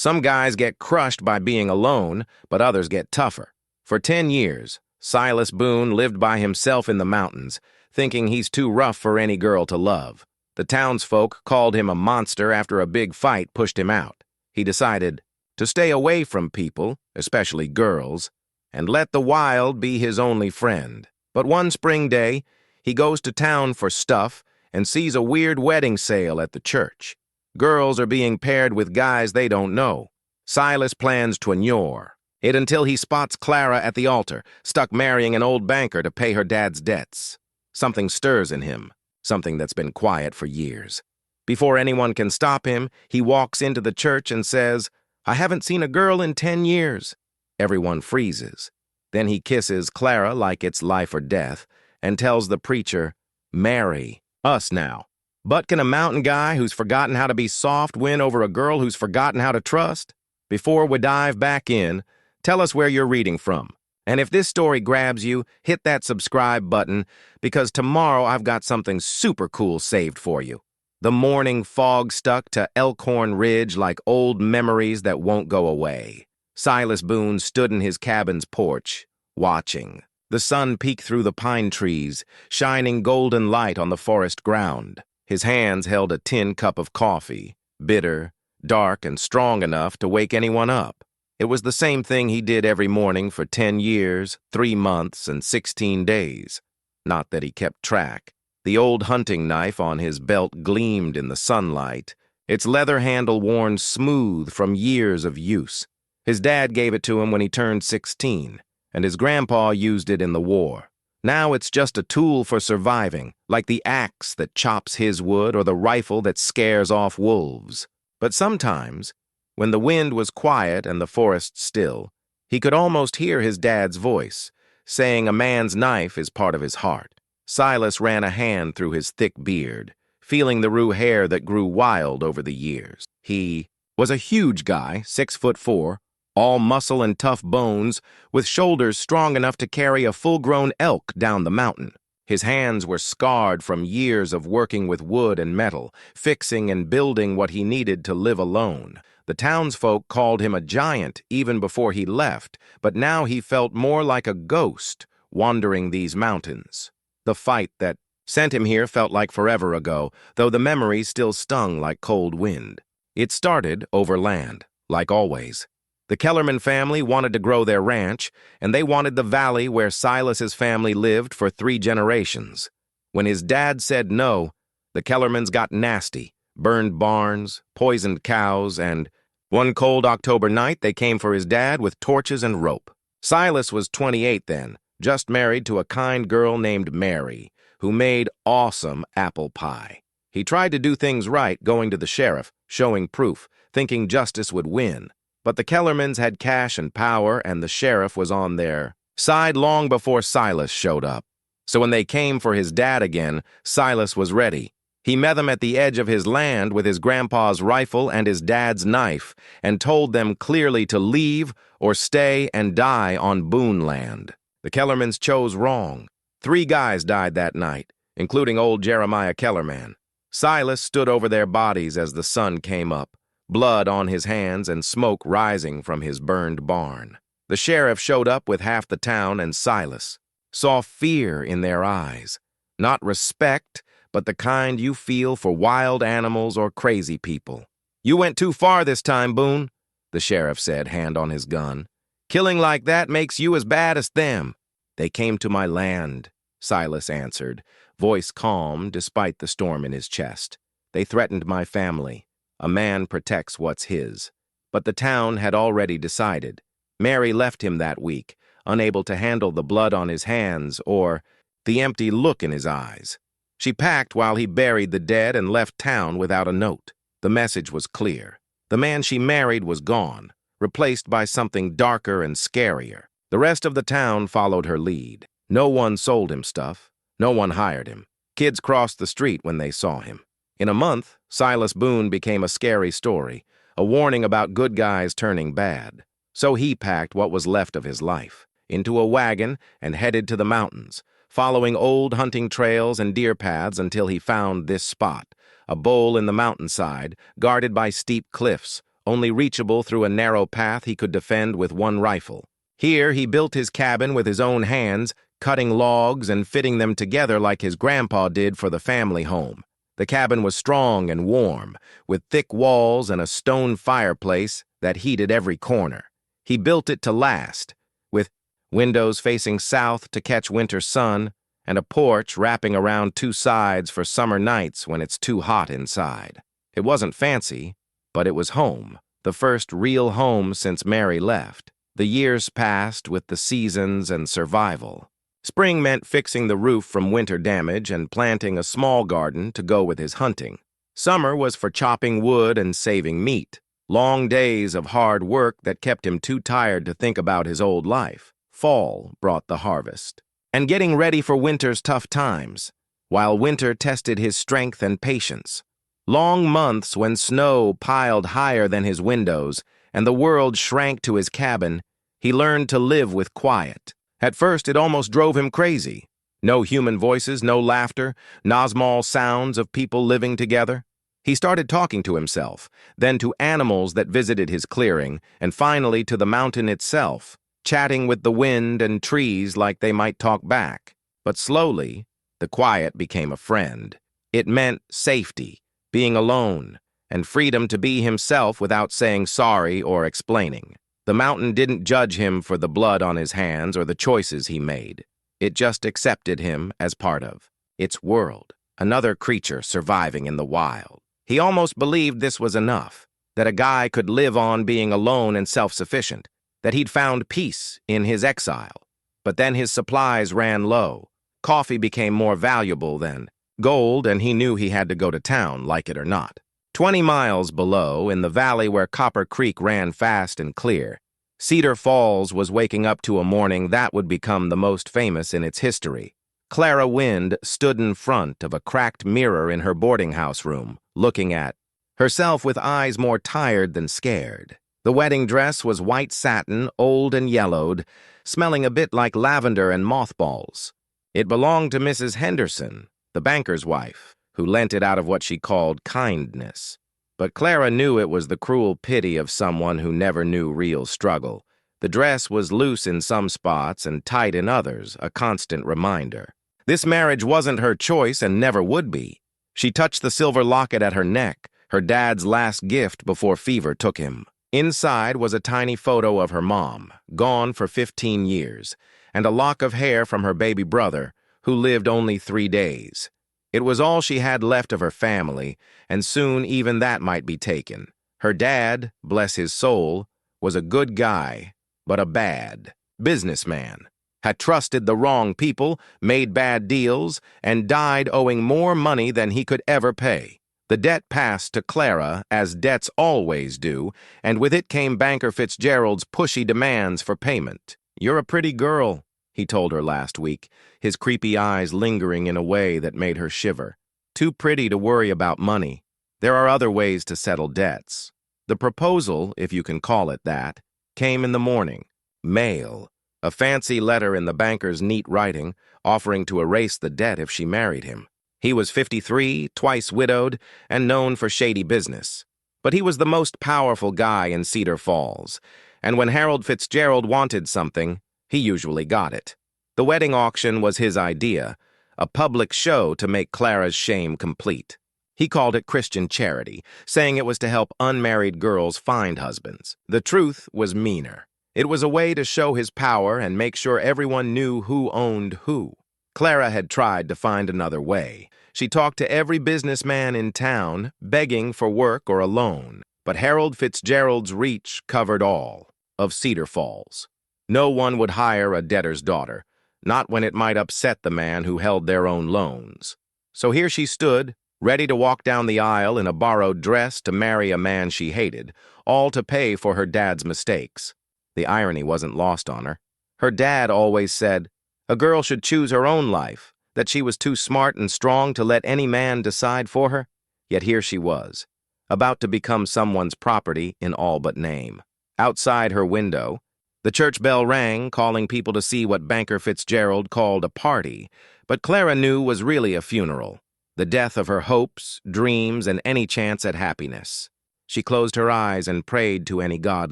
Some guys get crushed by being alone, but others get tougher. For 10 years, Silas Boone lived by himself in the mountains, thinking he's too rough for any girl to love. The townsfolk called him a monster after a big fight pushed him out. He decided to stay away from people, especially girls, and let the wild be his only friend. But one spring day, he goes to town for stuff and sees a weird wedding sale at the church. Girls are being paired with guys they don't know. Silas plans to ignore it until he spots Clara at the altar, stuck marrying an old banker to pay her dad's debts. Something stirs in him, something that's been quiet for years. Before anyone can stop him, he walks into the church and says, "I haven't seen a girl in 10 years. Everyone freezes. Then he kisses Clara like it's life or death and tells the preacher, "Marry us now." But can a mountain guy who's forgotten how to be soft win over a girl who's forgotten how to trust? Before we dive back in, tell us where you're reading from. And if this story grabs you, hit that subscribe button, because tomorrow I've got something super cool saved for you. The morning fog stuck to Elkhorn Ridge like old memories that won't go away. Silas Boone stood in his cabin's porch, watching. The sun peeked through the pine trees, shining golden light on the forest ground. His hands held a tin cup of coffee, bitter, dark, and strong enough to wake anyone up. It was the same thing he did every morning for 10 years, 3 months, and 16 days. Not that he kept track. The old hunting knife on his belt gleamed in the sunlight, its leather handle worn smooth from years of use. His dad gave it to him when he turned 16, and his grandpa used it in the war. Now it's just a tool for surviving, like the axe that chops his wood or the rifle that scares off wolves. But sometimes, when the wind was quiet and the forest still, he could almost hear his dad's voice, saying a man's knife is part of his heart. Silas ran a hand through his thick beard, feeling the raw hair that grew wild over the years. He was a huge guy, 6'4", all muscle and tough bones, with shoulders strong enough to carry a full-grown elk down the mountain. His hands were scarred from years of working with wood and metal, fixing and building what he needed to live alone. The townsfolk called him a giant even before he left, but now he felt more like a ghost wandering these mountains. The fight that sent him here felt like forever ago, though the memories still stung like cold wind. It started over land, like always. The Kellerman family wanted to grow their ranch, and they wanted the valley where Silas's family lived for 3 generations. When his dad said no, the Kellermans got nasty, burned barns, poisoned cows, and one cold October night they came for his dad with torches and rope. Silas was 28 then, just married to a kind girl named Mary, who made awesome apple pie. He tried to do things right, going to the sheriff, showing proof, thinking justice would win. But the Kellermans had cash and power, and the sheriff was on their side long before Silas showed up. So when they came for his dad again, Silas was ready. He met them at the edge of his land with his grandpa's rifle and his dad's knife, and told them clearly to leave or stay and die on Boone land. The Kellermans chose wrong. 3 guys died that night, including old Jeremiah Kellerman. Silas stood over their bodies as the sun came up, blood on his hands and smoke rising from his burned barn. The sheriff showed up with half the town, and Silas saw fear in their eyes. Not respect, but the kind you feel for wild animals or crazy people. "You went too far this time, Boone," the sheriff said, hand on his gun. "Killing like that makes you as bad as them." "They came to my land," Silas answered, voice calm despite the storm in his chest. "They threatened my family. A man protects what's his." But the town had already decided. Mary left him that week, unable to handle the blood on his hands or the empty look in his eyes. She packed while he buried the dead and left town without a note. The message was clear. The man she married was gone, replaced by something darker and scarier. The rest of the town followed her lead. No one sold him stuff. No one hired him. Kids crossed the street when they saw him. In a month, Silas Boone became a scary story, a warning about good guys turning bad. So he packed what was left of his life into a wagon and headed to the mountains, following old hunting trails and deer paths until he found this spot, a bowl in the mountainside, guarded by steep cliffs, only reachable through a narrow path he could defend with one rifle. Here he built his cabin with his own hands, cutting logs and fitting them together like his grandpa did for the family home. The cabin was strong and warm, with thick walls and a stone fireplace that heated every corner. He built it to last, with windows facing south to catch winter sun, and a porch wrapping around two sides for summer nights when it's too hot inside. It wasn't fancy, but it was home, the first real home since Mary left. The years passed with the seasons and survival. Spring meant fixing the roof from winter damage and planting a small garden to go with his hunting. Summer was for chopping wood and saving meat. Long days of hard work that kept him too tired to think about his old life. Fall brought the harvest. And getting ready for winter's tough times, while winter tested his strength and patience. Long months when snow piled higher than his windows and the world shrank to his cabin, he learned to live with quiet. At first, it almost drove him crazy. No human voices, no laughter, nosmal sounds of people living together. He started talking to himself, then to animals that visited his clearing, and finally to the mountain itself, chatting with the wind and trees like they might talk back. But slowly, the quiet became a friend. It meant safety, being alone, and freedom to be himself without saying sorry or explaining. The mountain didn't judge him for the blood on his hands or the choices he made. It just accepted him as part of its world, another creature surviving in the wild. He almost believed this was enough, that a guy could live on being alone and self-sufficient, that he'd found peace in his exile. But then his supplies ran low. Coffee became more valuable than gold, and he knew he had to go to town, like it or not. 20 miles below, in the valley where Copper Creek ran fast and clear, Cedar Falls was waking up to a morning that would become the most famous in its history. Clara Wind stood in front of a cracked mirror in her boarding house room, looking at herself with eyes more tired than scared. The wedding dress was white satin, old and yellowed, smelling a bit like lavender and mothballs. It belonged to Mrs. Henderson, the banker's wife, who lent it out of what she called kindness. But Clara knew it was the cruel pity of someone who never knew real struggle. The dress was loose in some spots and tight in others, a constant reminder. This marriage wasn't her choice and never would be. She touched the silver locket at her neck, her dad's last gift before fever took him. Inside was a tiny photo of her mom, gone for 15 years, and a lock of hair from her baby brother, who lived only 3 days. It was all she had left of her family, and soon even that might be taken. Her dad, bless his soul, was a good guy, but a bad businessman. Had trusted the wrong people, made bad deals, and died owing more money than he could ever pay. The debt passed to Clara, as debts always do, and with it came Banker Fitzgerald's pushy demands for payment. "You're a pretty girl," he told her last week, his creepy eyes lingering in a way that made her shiver. "Too pretty to worry about money. There are other ways to settle debts." The proposal, if you can call it that, came in the morning. Mail. A fancy letter in the banker's neat writing, offering to erase the debt if she married him. He was 53, twice widowed, and known for shady business. But he was the most powerful guy in Cedar Falls, and when Harold Fitzgerald wanted something, he usually got it. The wedding auction was his idea, a public show to make Clara's shame complete. He called it Christian charity, saying it was to help unmarried girls find husbands. The truth was meaner. It was a way to show his power and make sure everyone knew who owned who. Clara had tried to find another way. She talked to every businessman in town, begging for work or a loan. But Harold Fitzgerald's reach covered all of Cedar Falls. No one would hire a debtor's daughter, not when it might upset the man who held their own loans. So here she stood, ready to walk down the aisle in a borrowed dress to marry a man she hated, all to pay for her dad's mistakes. The irony wasn't lost on her. Her dad always said, a girl should choose her own life, that she was too smart and strong to let any man decide for her. Yet here she was, about to become someone's property in all but name. Outside her window, the church bell rang, calling people to see what Banker Fitzgerald called a party, but Clara knew was really a funeral, the death of her hopes, dreams, and any chance at happiness. She closed her eyes and prayed to any god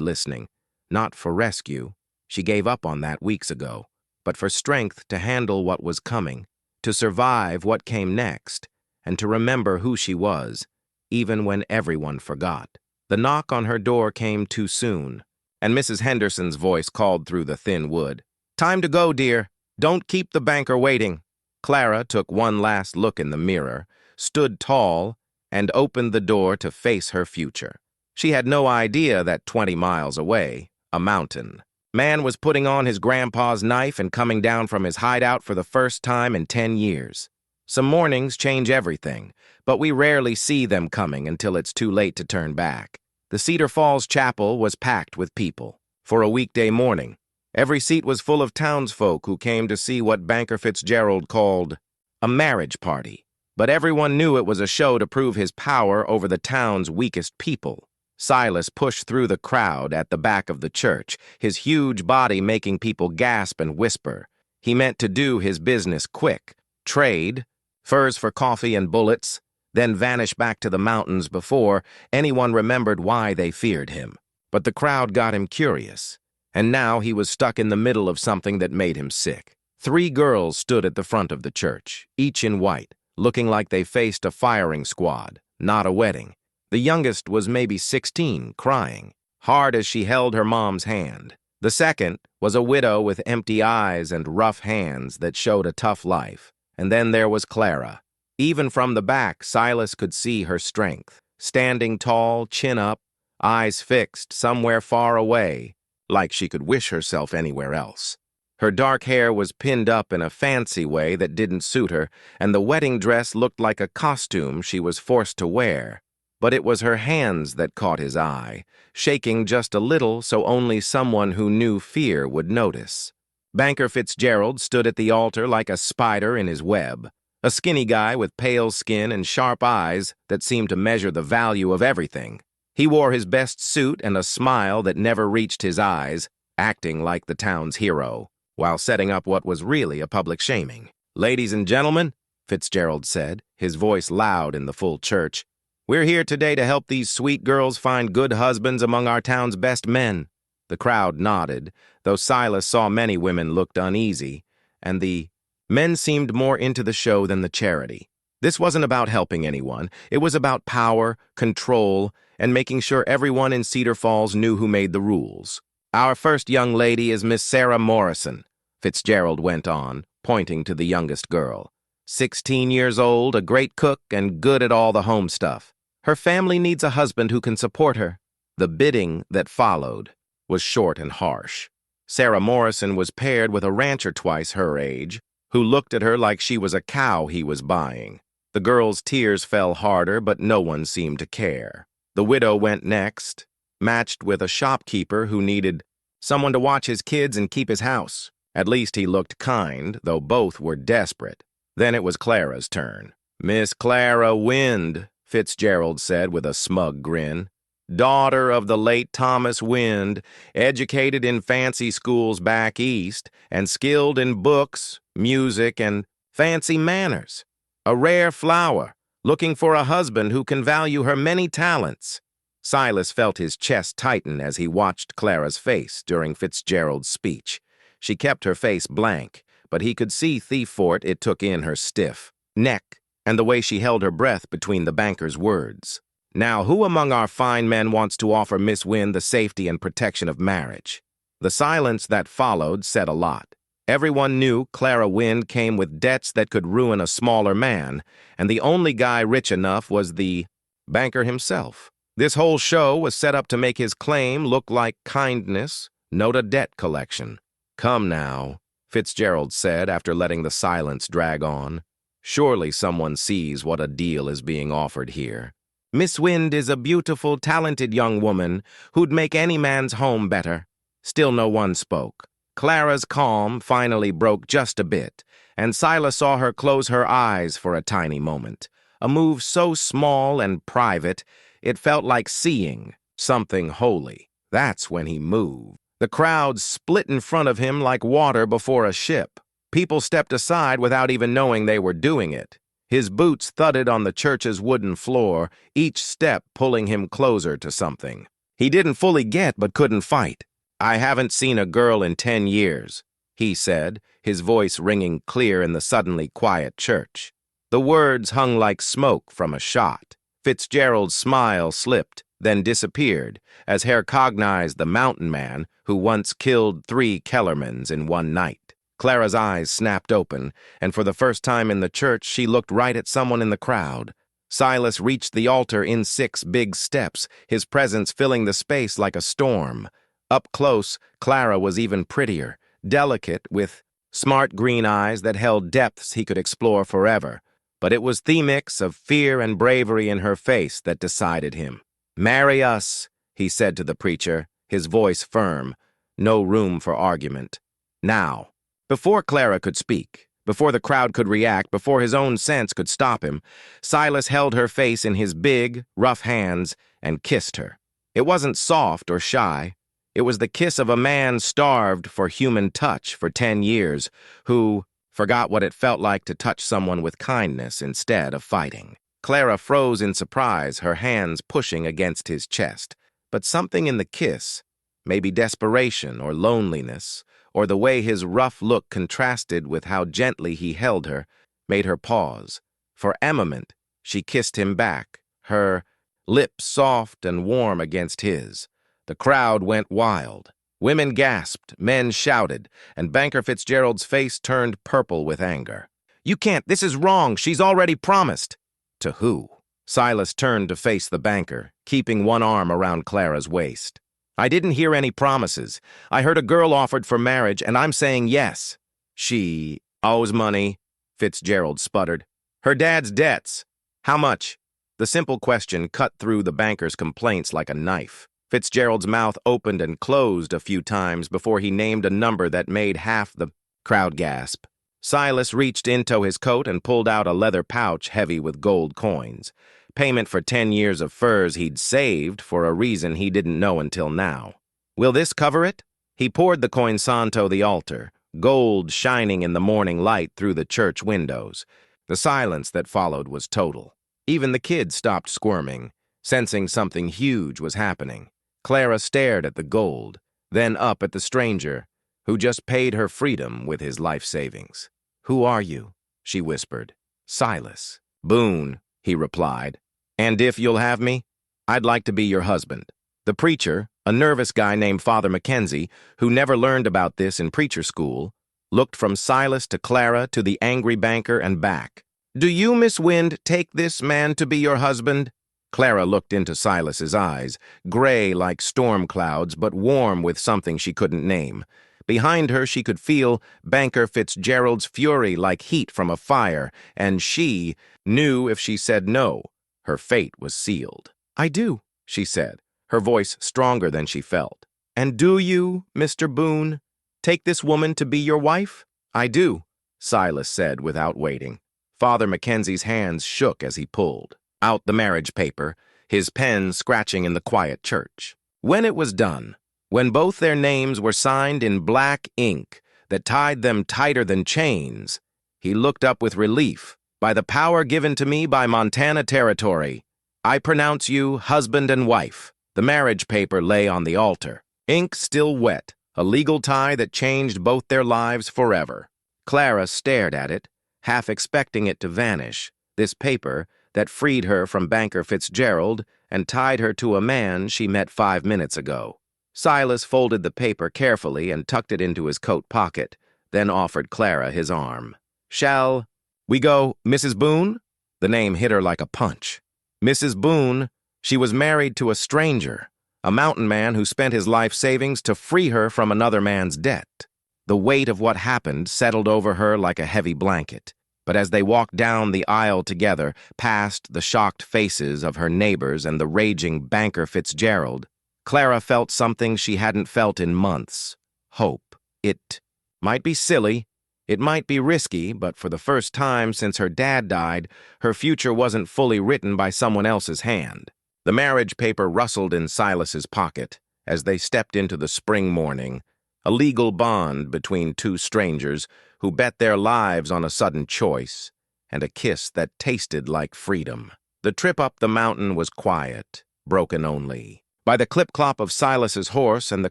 listening, not for rescue. She gave up on that weeks ago, but for strength to handle what was coming, to survive what came next, and to remember who she was, even when everyone forgot. The knock on her door came too soon, and Mrs. Henderson's voice called through the thin wood. "Time to go, dear. Don't keep the banker waiting." Clara took one last look in the mirror, stood tall, and opened the door to face her future. She had no idea that 20 miles away, a mountain man was putting on his grandpa's knife and coming down from his hideout for the first time in 10 years. Some mornings change everything, but we rarely see them coming until it's too late to turn back. The Cedar Falls Chapel was packed with people. For a weekday morning, every seat was full of townsfolk who came to see what Banker Fitzgerald called a marriage party. But everyone knew it was a show to prove his power over the town's weakest people. Silas pushed through the crowd at the back of the church, his huge body making people gasp and whisper. He meant to do his business quick, trade, furs for coffee and bullets, then vanish back to the mountains before anyone remembered why they feared him. But the crowd got him curious, and now he was stuck in the middle of something that made him sick. 3 girls stood at the front of the church, each in white, looking like they faced a firing squad, not a wedding. The youngest was maybe 16, crying, hard as she held her mom's hand. The second was a widow with empty eyes and rough hands that showed a tough life. And then there was Clara. Even from the back, Silas could see her strength, standing tall, chin up, eyes fixed somewhere far away, like she could wish herself anywhere else. Her dark hair was pinned up in a fancy way that didn't suit her, and the wedding dress looked like a costume she was forced to wear. But it was her hands that caught his eye, shaking just a little so only someone who knew fear would notice. Banker Fitzgerald stood at the altar like a spider in his web, a skinny guy with pale skin and sharp eyes that seemed to measure the value of everything. He wore his best suit and a smile that never reached his eyes, acting like the town's hero, while setting up what was really a public shaming. "Ladies and gentlemen," Fitzgerald said, his voice loud in the full church, "we're here today to help these sweet girls find good husbands among our town's best men." The crowd nodded, though Silas saw many women looked uneasy, and the men seemed more into the show than the charity. This wasn't about helping anyone. It was about power, control, and making sure everyone in Cedar Falls knew who made the rules. "Our first young lady is Miss Sarah Morrison," Fitzgerald went on, pointing to the youngest girl. 16 years old, a great cook, and good at all the home stuff. Her family needs a husband who can support her. The bidding that followed was short and harsh. Sarah Morrison was paired with a rancher twice her age, who looked at her like she was a cow he was buying. The girl's tears fell harder, but no one seemed to care. The widow went next, matched with a shopkeeper who needed someone to watch his kids and keep his house. At least he looked kind, though both were desperate. Then it was Clara's turn. "Miss Clara Wind," Fitzgerald said with a smug grin. "Daughter of the late Thomas Wind, educated in fancy schools back east, and skilled in books, music, and fancy manners. A rare flower, looking for a husband who can value her many talents." Silas felt his chest tighten as he watched Clara's face during Fitzgerald's speech. She kept her face blank, but he could see Thiefort it took in her stiff neck and the way she held her breath between the banker's words. "Now, who among our fine men wants to offer Miss Wind the safety and protection of marriage?" The silence that followed said a lot. Everyone knew Clara Wind came with debts that could ruin a smaller man, and the only guy rich enough was the banker himself. This whole show was set up to make his claim look like kindness, not a debt collection. "Come now," Fitzgerald said after letting the silence drag on. "Surely someone sees what a deal is being offered here. Miss Wind is a beautiful, talented young woman who'd make any man's home better." Still no one spoke. Clara's calm finally broke just a bit, and Silas saw her close her eyes for a tiny moment, a move so small and private it felt like seeing something holy. That's when he moved. The crowd split in front of him like water before a ship. People stepped aside without even knowing they were doing it. His boots thudded on the church's wooden floor, each step pulling him closer to something he didn't fully get but couldn't fight. "I haven't seen a girl in 10 years, he said, his voice ringing clear in the suddenly quiet church. The words hung like smoke from a shot. Fitzgerald's smile slipped, then disappeared, as Herr cognized the mountain man who once killed 3 Kellermans in one night. Clara's eyes snapped open, and for the first time in the church she looked right at someone in the crowd. Silas reached the altar in 6 big steps, his presence filling the space like a storm. Up close, Clara was even prettier, delicate, with smart green eyes that held depths he could explore forever. But it was the mix of fear and bravery in her face that decided him. "Marry us," he said to the preacher, his voice firm. No room for argument. "Now." Before Clara could speak, before the crowd could react, before his own sense could stop him, Silas held her face in his big, rough hands and kissed her. It wasn't soft or shy. It was the kiss of a man starved for human touch for 10 years, who forgot what it felt like to touch someone with kindness instead of fighting. Clara froze in surprise, her hands pushing against his chest. But something in the kiss, maybe desperation or loneliness, or the way his rough look contrasted with how gently he held her, made her pause. For a moment, she kissed him back, her lips soft and warm against his. The crowd went wild. Women gasped, men shouted, and Banker Fitzgerald's face turned purple with anger. "You can't, this is wrong, she's already promised." To who? Silas turned to face the banker, keeping one arm around Clara's waist. "I didn't hear any promises. I heard a girl offered for marriage, and I'm saying yes." "She owes money," Fitzgerald sputtered. "Her dad's debts. How much?" The simple question cut through the banker's complaints like a knife. Fitzgerald's mouth opened and closed a few times before he named a number that made half the crowd gasp. Silas reached into his coat and pulled out a leather pouch heavy with gold coins. Payment for 10 years of furs he'd saved for a reason he didn't know until now. "Will this cover it?" He poured the coins onto the altar, gold shining in the morning light through the church windows. The silence that followed was total. Even the kids stopped squirming, sensing something huge was happening. Clara stared at the gold, then up at the stranger, who just paid her freedom with his life savings. "Who are you?" she whispered. "Silas Boone," he replied. "And if you'll have me, I'd like to be your husband." The preacher, a nervous guy named Father Mackenzie, who never learned about this in preacher school, looked from Silas to Clara to the angry banker and back. "Do you, Miss Wind, take this man to be your husband?" Clara looked into Silas's eyes, gray like storm clouds, but warm with something she couldn't name. Behind her, she could feel Banker Fitzgerald's fury like heat from a fire, and she knew if she said no, her fate was sealed. "I do," she said, her voice stronger than she felt. "And do you, Mr. Boone, take this woman to be your wife?" "I do," Silas said without waiting. Father Mackenzie's hands shook as he pulled out the marriage paper, his pen scratching in the quiet church. When it was done, when both their names were signed in black ink that tied them tighter than chains, he looked up with relief. "By the power given to me by Montana Territory, I pronounce you husband and wife." The marriage paper lay on the altar, ink still wet, a legal tie that changed both their lives forever. Clara stared at it, half expecting it to vanish, this paper that freed her from Banker Fitzgerald and tied her to a man she met 5 minutes ago. Silas folded the paper carefully and tucked it into his coat pocket, then offered Clara his arm. "Shall we go, Mrs. Boone?" The name hit her like a punch. Mrs. Boone, she was married to a stranger, a mountain man who spent his life savings to free her from another man's debt. The weight of what happened settled over her like a heavy blanket. But as they walked down the aisle together, past the shocked faces of her neighbors and the raging Banker Fitzgerald, Clara felt something she hadn't felt in months. Hope. It might be silly, it might be risky, but for the first time since her dad died, her future wasn't fully written by someone else's hand. The marriage paper rustled in Silas's pocket as they stepped into the spring morning, a legal bond between two strangers who bet their lives on a sudden choice, and a kiss that tasted like freedom. The trip up the mountain was quiet, broken only by the clip-clop of Silas's horse and the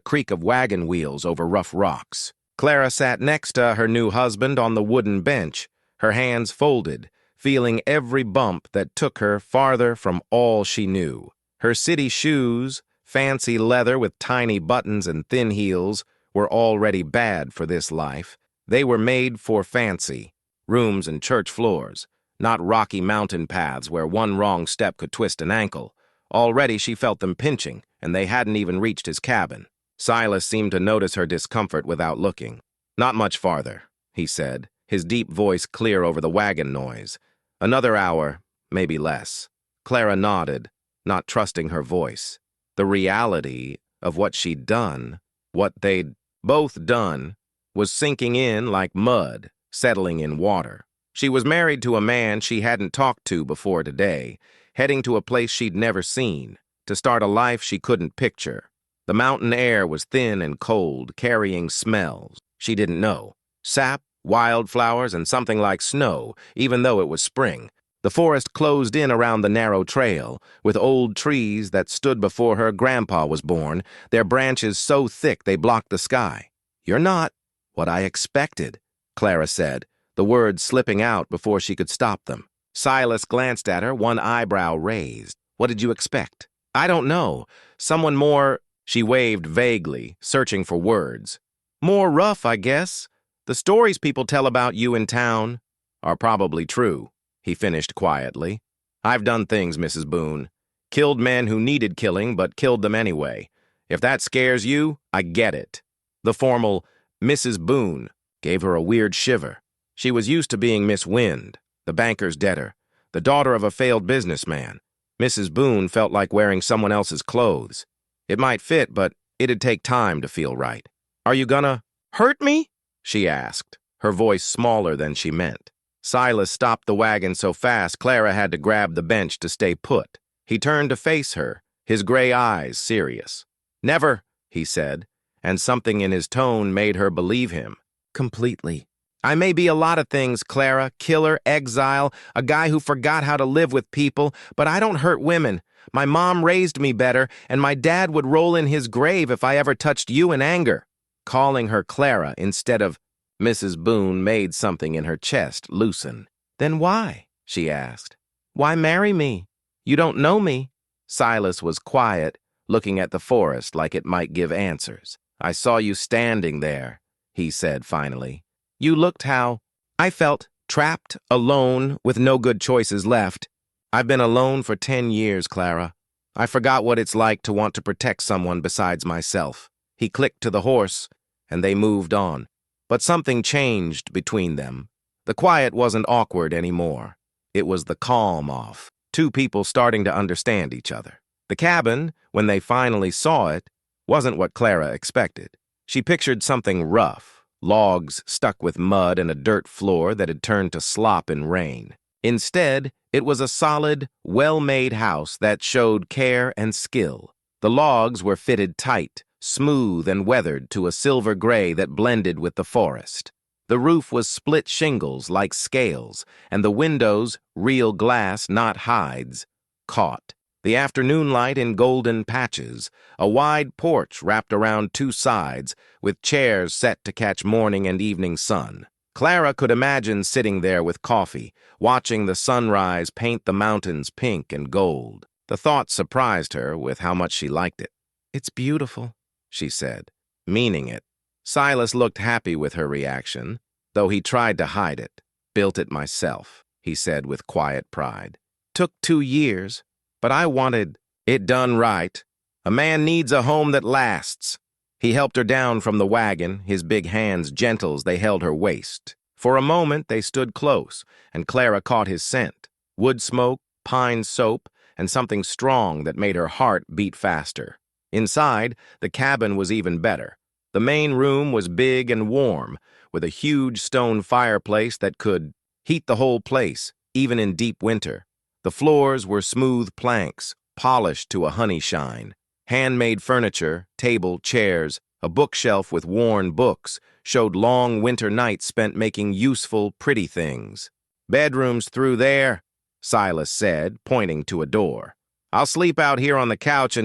creak of wagon wheels over rough rocks. Clara sat next to her new husband on the wooden bench, her hands folded, feeling every bump that took her farther from all she knew. Her city shoes, fancy leather with tiny buttons and thin heels, were already bad for this life. They were made for fancy, rooms and church floors, not rocky mountain paths where one wrong step could twist an ankle. Already she felt them pinching, and they hadn't even reached his cabin. Silas seemed to notice her discomfort without looking. "Not much farther," he said, his deep voice clear over the wagon noise. "Another hour, maybe less." Clara nodded, not trusting her voice. The reality of what she'd done, what they'd both done, was sinking in like mud, settling in water. She was married to a man she hadn't talked to before today, heading to a place she'd never seen, to start a life she couldn't picture. The mountain air was thin and cold, carrying smells she didn't know. Sap, wildflowers, and something like snow, even though it was spring. The forest closed in around the narrow trail, with old trees that stood before her grandpa was born, their branches so thick they blocked the sky. "You're not what I expected," Clara said, the words slipping out before she could stop them. Silas glanced at her, one eyebrow raised. "What did you expect?" "I don't know. Someone more—" She waved vaguely, searching for words. "More rough, I guess. The stories people tell about you in town are probably true," he finished quietly. "I've done things, Mrs. Boone. Killed men who needed killing, but killed them anyway. If that scares you, I get it." The formal Mrs. Boone gave her a weird shiver. She was used to being Miss Wind, the banker's debtor, the daughter of a failed businessman. Mrs. Boone felt like wearing someone else's clothes. It might fit, but it'd take time to feel right. "Are you gonna hurt me?" she asked, her voice smaller than she meant. Silas stopped the wagon so fast Clara had to grab the bench to stay put. He turned to face her, his gray eyes serious. "Never," he said, and something in his tone made her believe him. "Completely. I may be a lot of things, Clara, killer, exile, a guy who forgot how to live with people, but I don't hurt women. My mom raised me better, and my dad would roll in his grave if I ever touched you in anger." Calling her Clara instead of Mrs. Boone made something in her chest loosen. "Then why?" she asked. "Why marry me? You don't know me." Silas was quiet, looking at the forest like it might give answers. "I saw you standing there," he said finally. "You looked how I felt, trapped, alone, with no good choices left. I've been alone for 10 years, Clara. I forgot what it's like to want to protect someone besides myself." He clicked to the horse, and they moved on. But something changed between them. The quiet wasn't awkward anymore. It was the calm off, two people starting to understand each other. The cabin, when they finally saw it, wasn't what Clara expected. She pictured something rough, logs stuck with mud and a dirt floor that had turned to slop in rain. Instead, it was a solid, well-made house that showed care and skill. The logs were fitted tight, smooth and weathered to a silver gray that blended with the forest. The roof was split shingles like scales, and the windows, real glass, not hides, caught the afternoon light in golden patches, a wide porch wrapped around two sides, with chairs set to catch morning and evening sun. Clara could imagine sitting there with coffee, watching the sunrise paint the mountains pink and gold. The thought surprised her with how much she liked it. "It's beautiful," she said, meaning it. Silas looked happy with her reaction, though he tried to hide it. "Built it myself," he said with quiet pride. "Took 2 years, but I wanted it done right. A man needs a home that lasts." He helped her down from the wagon, his big hands gentle as they held her waist. For a moment they stood close, and Clara caught his scent. Wood smoke, pine soap, and something strong that made her heart beat faster. Inside, the cabin was even better. The main room was big and warm, with a huge stone fireplace that could heat the whole place, even in deep winter. The floors were smooth planks, polished to a honey shine. Handmade furniture, table, chairs, a bookshelf with worn books showed long winter nights spent making useful, pretty things. Bedroom's through there, Silas said, pointing to a door. I'll sleep out here on the couch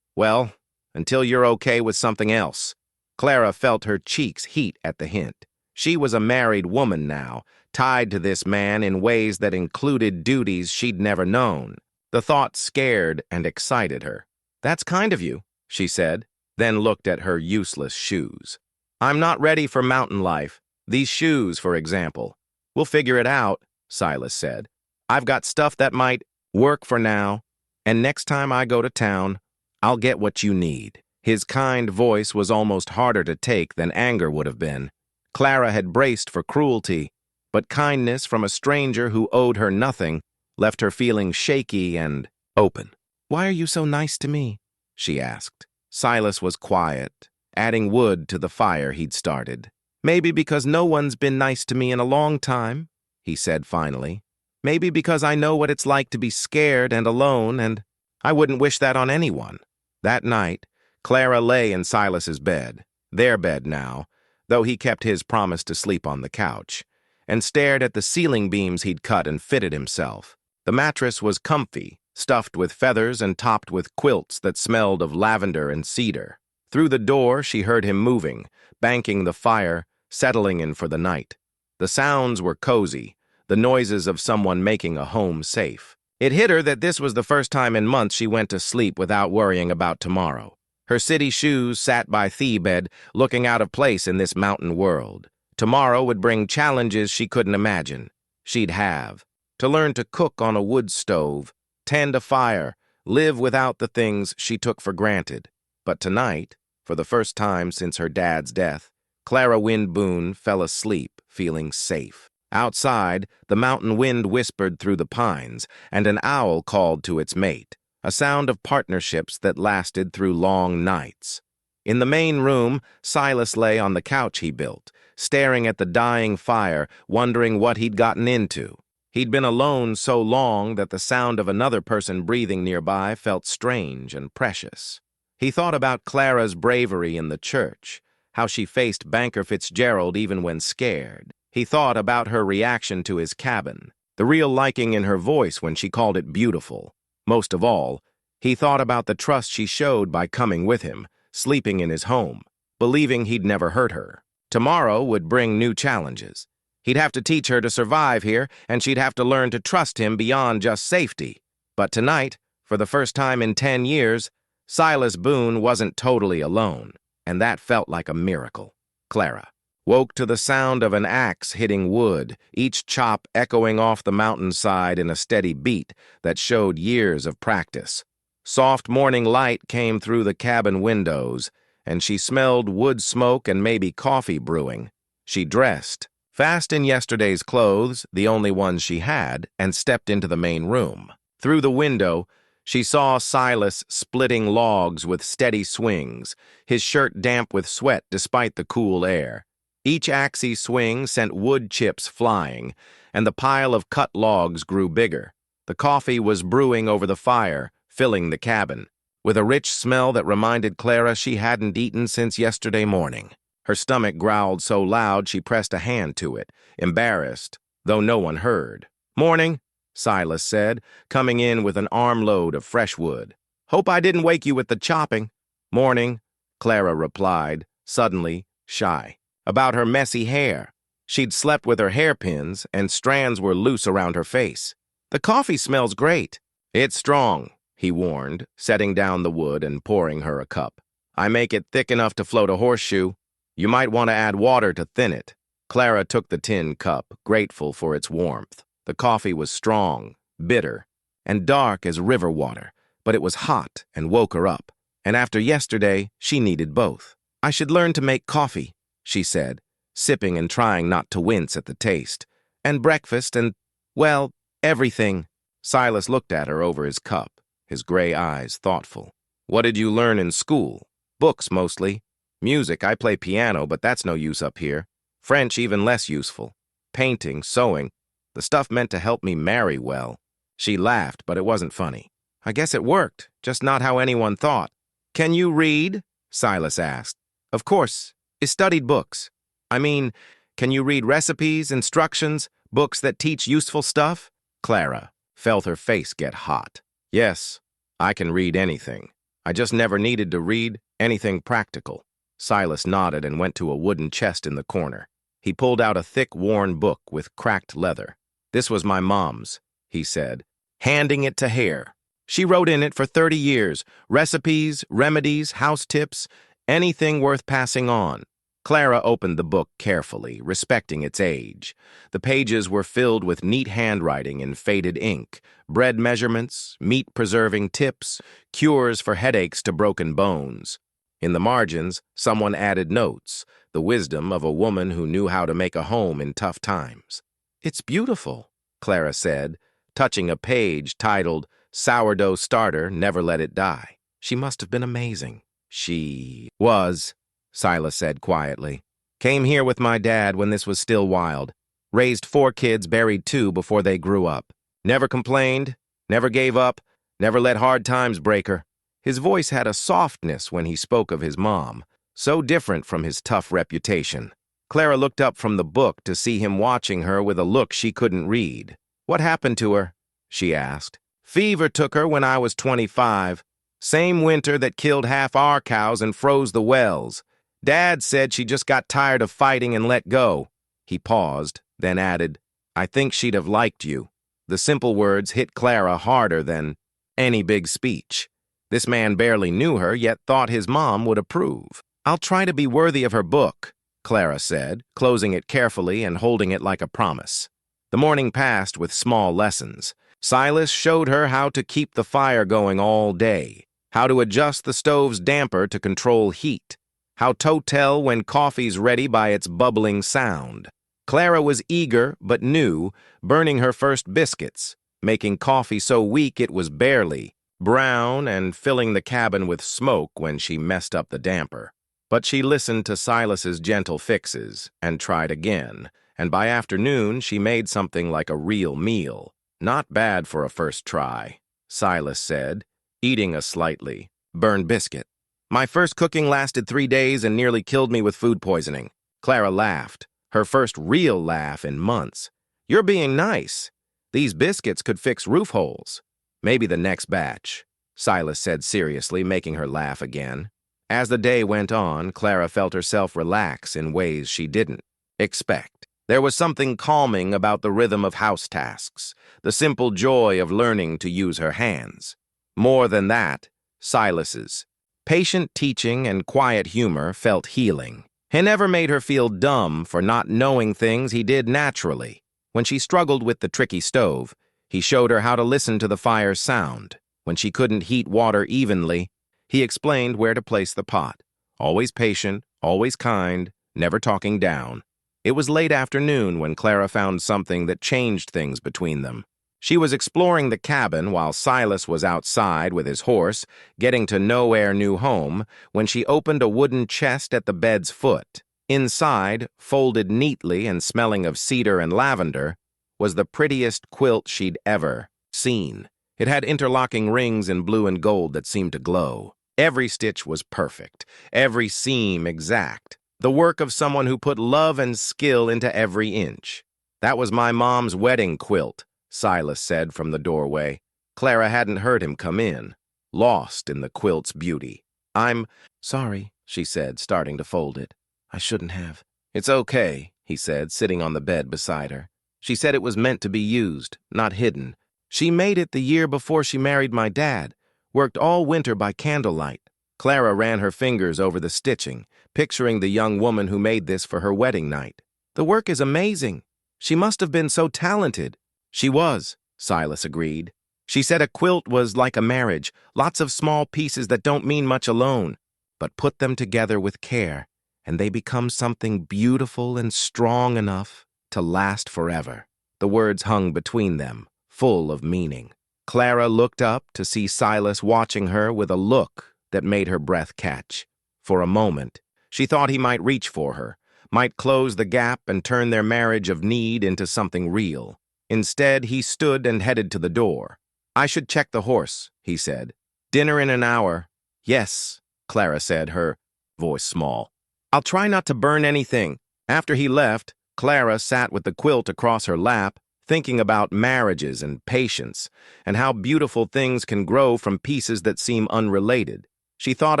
well, until you're okay with something else. Clara felt her cheeks heat at the hint. She was a married woman now, tied to this man in ways that included duties she'd never known. The thought scared and excited her. That's kind of you, she said, then looked at her useless shoes. I'm not ready for mountain life. These shoes, for example. We'll figure it out, Silas said. I've got stuff that might work for now, and next time I go to town, I'll get what you need. His kind voice was almost harder to take than anger would have been. Clara had braced for cruelty, but kindness from a stranger who owed her nothing left her feeling shaky and open. Why are you so nice to me? She asked. Silas was quiet, adding wood to the fire he'd started. Maybe because no one's been nice to me in a long time, he said finally. Maybe because I know what it's like to be scared and alone, and I wouldn't wish that on anyone. That night, Clara lay in Silas's bed, their bed now, though he kept his promise to sleep on the couch, and stared at the ceiling beams he'd cut and fitted himself. The mattress was comfy, stuffed with feathers and topped with quilts that smelled of lavender and cedar. Through the door, she heard him moving, banking the fire, settling in for the night. The sounds were cozy, the noises of someone making a home safe. It hit her that this was the first time in months she went to sleep without worrying about tomorrow. Her city shoes sat by the bed, looking out of place in this mountain world. Tomorrow would bring challenges she couldn't imagine. She'd have to learn to cook on a wood stove, tend a fire, live without the things she took for granted. But tonight, for the first time since her dad's death, Clara Wynne Boone fell asleep, feeling safe. Outside, the mountain wind whispered through the pines, and an owl called to its mate, a sound of partnerships that lasted through long nights. In the main room, Silas lay on the couch he built, staring at the dying fire, wondering what he'd gotten into. He'd been alone so long that the sound of another person breathing nearby felt strange and precious. He thought about Clara's bravery in the church, how she faced Banker Fitzgerald even when scared. He thought about her reaction to his cabin, the real liking in her voice when she called it beautiful. Most of all, he thought about the trust she showed by coming with him, sleeping in his home, believing he'd never hurt her. Tomorrow would bring new challenges. He'd have to teach her to survive here, and she'd have to learn to trust him beyond just safety. But tonight, for the first time in 10 years, Silas Boone wasn't totally alone, and that felt like a miracle. Clara woke to the sound of an axe hitting wood, each chop echoing off the mountainside in a steady beat that showed years of practice. Soft morning light came through the cabin windows, and she smelled wood smoke and maybe coffee brewing. She dressed, fast in yesterday's clothes, the only ones she had, and stepped into the main room. Through the window, she saw Silas splitting logs with steady swings, his shirt damp with sweat despite the cool air. Each axy swing sent wood chips flying, and the pile of cut logs grew bigger. The coffee was brewing over the fire, filling the cabin, with a rich smell that reminded Clara she hadn't eaten since yesterday morning. Her stomach growled so loud she pressed a hand to it, embarrassed, though no one heard. "Morning," Silas said, coming in with an armload of fresh wood. "Hope I didn't wake you with the chopping." "Morning," Clara replied, suddenly shy. About her messy hair. She'd slept with her hairpins, and strands were loose around her face. "The coffee smells great." "It's strong," he warned, setting down the wood and pouring her a cup. "I make it thick enough to float a horseshoe. You might want to add water to thin it." Clara took the tin cup, grateful for its warmth. The coffee was strong, bitter, and dark as river water, but it was hot and woke her up. And after yesterday, she needed both. "I should learn to make coffee," she said, sipping and trying not to wince at the taste. "And breakfast and, well, everything." Silas looked at her over his cup, his gray eyes thoughtful. "What did you learn in school?" "Books, mostly. Music, I play piano, but that's no use up here. French, even less useful. Painting, sewing, the stuff meant to help me marry well." She laughed, but it wasn't funny. "I guess it worked, just not how anyone thought." "Can you read?" Silas asked. "Of course. I studied books. I mean, can you read recipes, instructions, Books that teach useful stuff? Clara felt her face get hot. Yes, I can read anything. I just never needed to read anything practical. Silas nodded and went to a wooden chest in the corner. He pulled out a thick, worn book with cracked leather. This was my mom's, he said, handing it to Hare. She wrote in it for 30 years, recipes, remedies, house tips, anything worth passing on. Clara opened the book carefully, respecting its age. The pages were filled with neat handwriting in faded ink, bread measurements, meat-preserving tips, cures for headaches to broken bones. In the margins, someone added notes, the wisdom of a woman who knew how to make a home in tough times. "It's beautiful," Clara said, touching a page titled Sourdough Starter, Never Let It Die. She must have been amazing. She was, Silas said quietly. Came here with my dad when this was still wild. Raised 4 kids, buried 2 before they grew up. Never complained, never gave up, never let hard times break her. His voice had a softness when he spoke of his mom, so different from his tough reputation. Clara looked up from the book to see him watching her with a look she couldn't read. "What happened to her?" she asked. "Fever took her when I was 25. Same winter that killed half our cows and froze the wells. Dad said she just got tired of fighting and let go." He paused, then added, "I think she'd have liked you." The simple words hit Clara harder than any big speech. This man barely knew her, yet thought his mom would approve. "I'll try to be worthy of her book," Clara said, closing it carefully and holding it like a promise. The morning passed with small lessons. Silas showed her how to keep the fire going all day, how to adjust the stove's damper to control heat, how to tell when coffee's ready by its bubbling sound. Clara was eager but new, burning her first biscuits, making coffee so weak it was barely brown and filling the cabin with smoke when she messed up the damper. But she listened to Silas's gentle fixes and tried again, and by afternoon she made something like a real meal. "Not bad for a first try," Silas said, eating a slightly burned biscuit. "My first cooking lasted 3 days and nearly killed me with food poisoning." Clara laughed, her first real laugh in months. "You're being nice. These biscuits could fix roof holes." "Maybe the next batch," Silas said seriously, making her laugh again. As the day went on, Clara felt herself relax in ways she didn't expect. There was something calming about the rhythm of house tasks, the simple joy of learning to use her hands. More than that, Silas's patient teaching and quiet humor felt healing. He never made her feel dumb for not knowing things he did naturally. When she struggled with the tricky stove, he showed her how to listen to the fire's sound. When she couldn't heat water evenly, he explained where to place the pot. Always patient, always kind, never talking down. It was late afternoon when Clara found something that changed things between them. She was exploring the cabin while Silas was outside with his horse, getting to Nowhere New Home, when she opened a wooden chest at the bed's foot. Inside, folded neatly and smelling of cedar and lavender, was the prettiest quilt she'd ever seen. It had interlocking rings in blue and gold that seemed to glow. Every stitch was perfect, every seam exact. The work of someone who put love and skill into every inch. "That was my mom's wedding quilt," Silas said from the doorway. Clara hadn't heard him come in, lost in the quilt's beauty. "I'm sorry," she said, starting to fold it. "I shouldn't have." "It's okay," he said, sitting on the bed beside her. "She said it was meant to be used, not hidden. She made it the year before she married my dad, worked all winter by candlelight." Clara ran her fingers over the stitching, picturing the young woman who made this for her wedding night. "The work is amazing. She must have been so talented." "She was," Silas agreed. "She said a quilt was like a marriage, lots of small pieces that don't mean much alone, but put them together with care, and they become something beautiful and strong enough to last forever." The words hung between them, full of meaning. Clara looked up to see Silas watching her with a look that made her breath catch. For a moment, she thought he might reach for her, might close the gap and turn their marriage of need into something real. Instead, he stood and headed to the door. "I should check the horse," he said. "Dinner in an hour." "Yes," Clara said, her voice small. "I'll try not to burn anything." After he left, Clara sat with the quilt across her lap, thinking about marriages and patience, and how beautiful things can grow from pieces that seem unrelated. She thought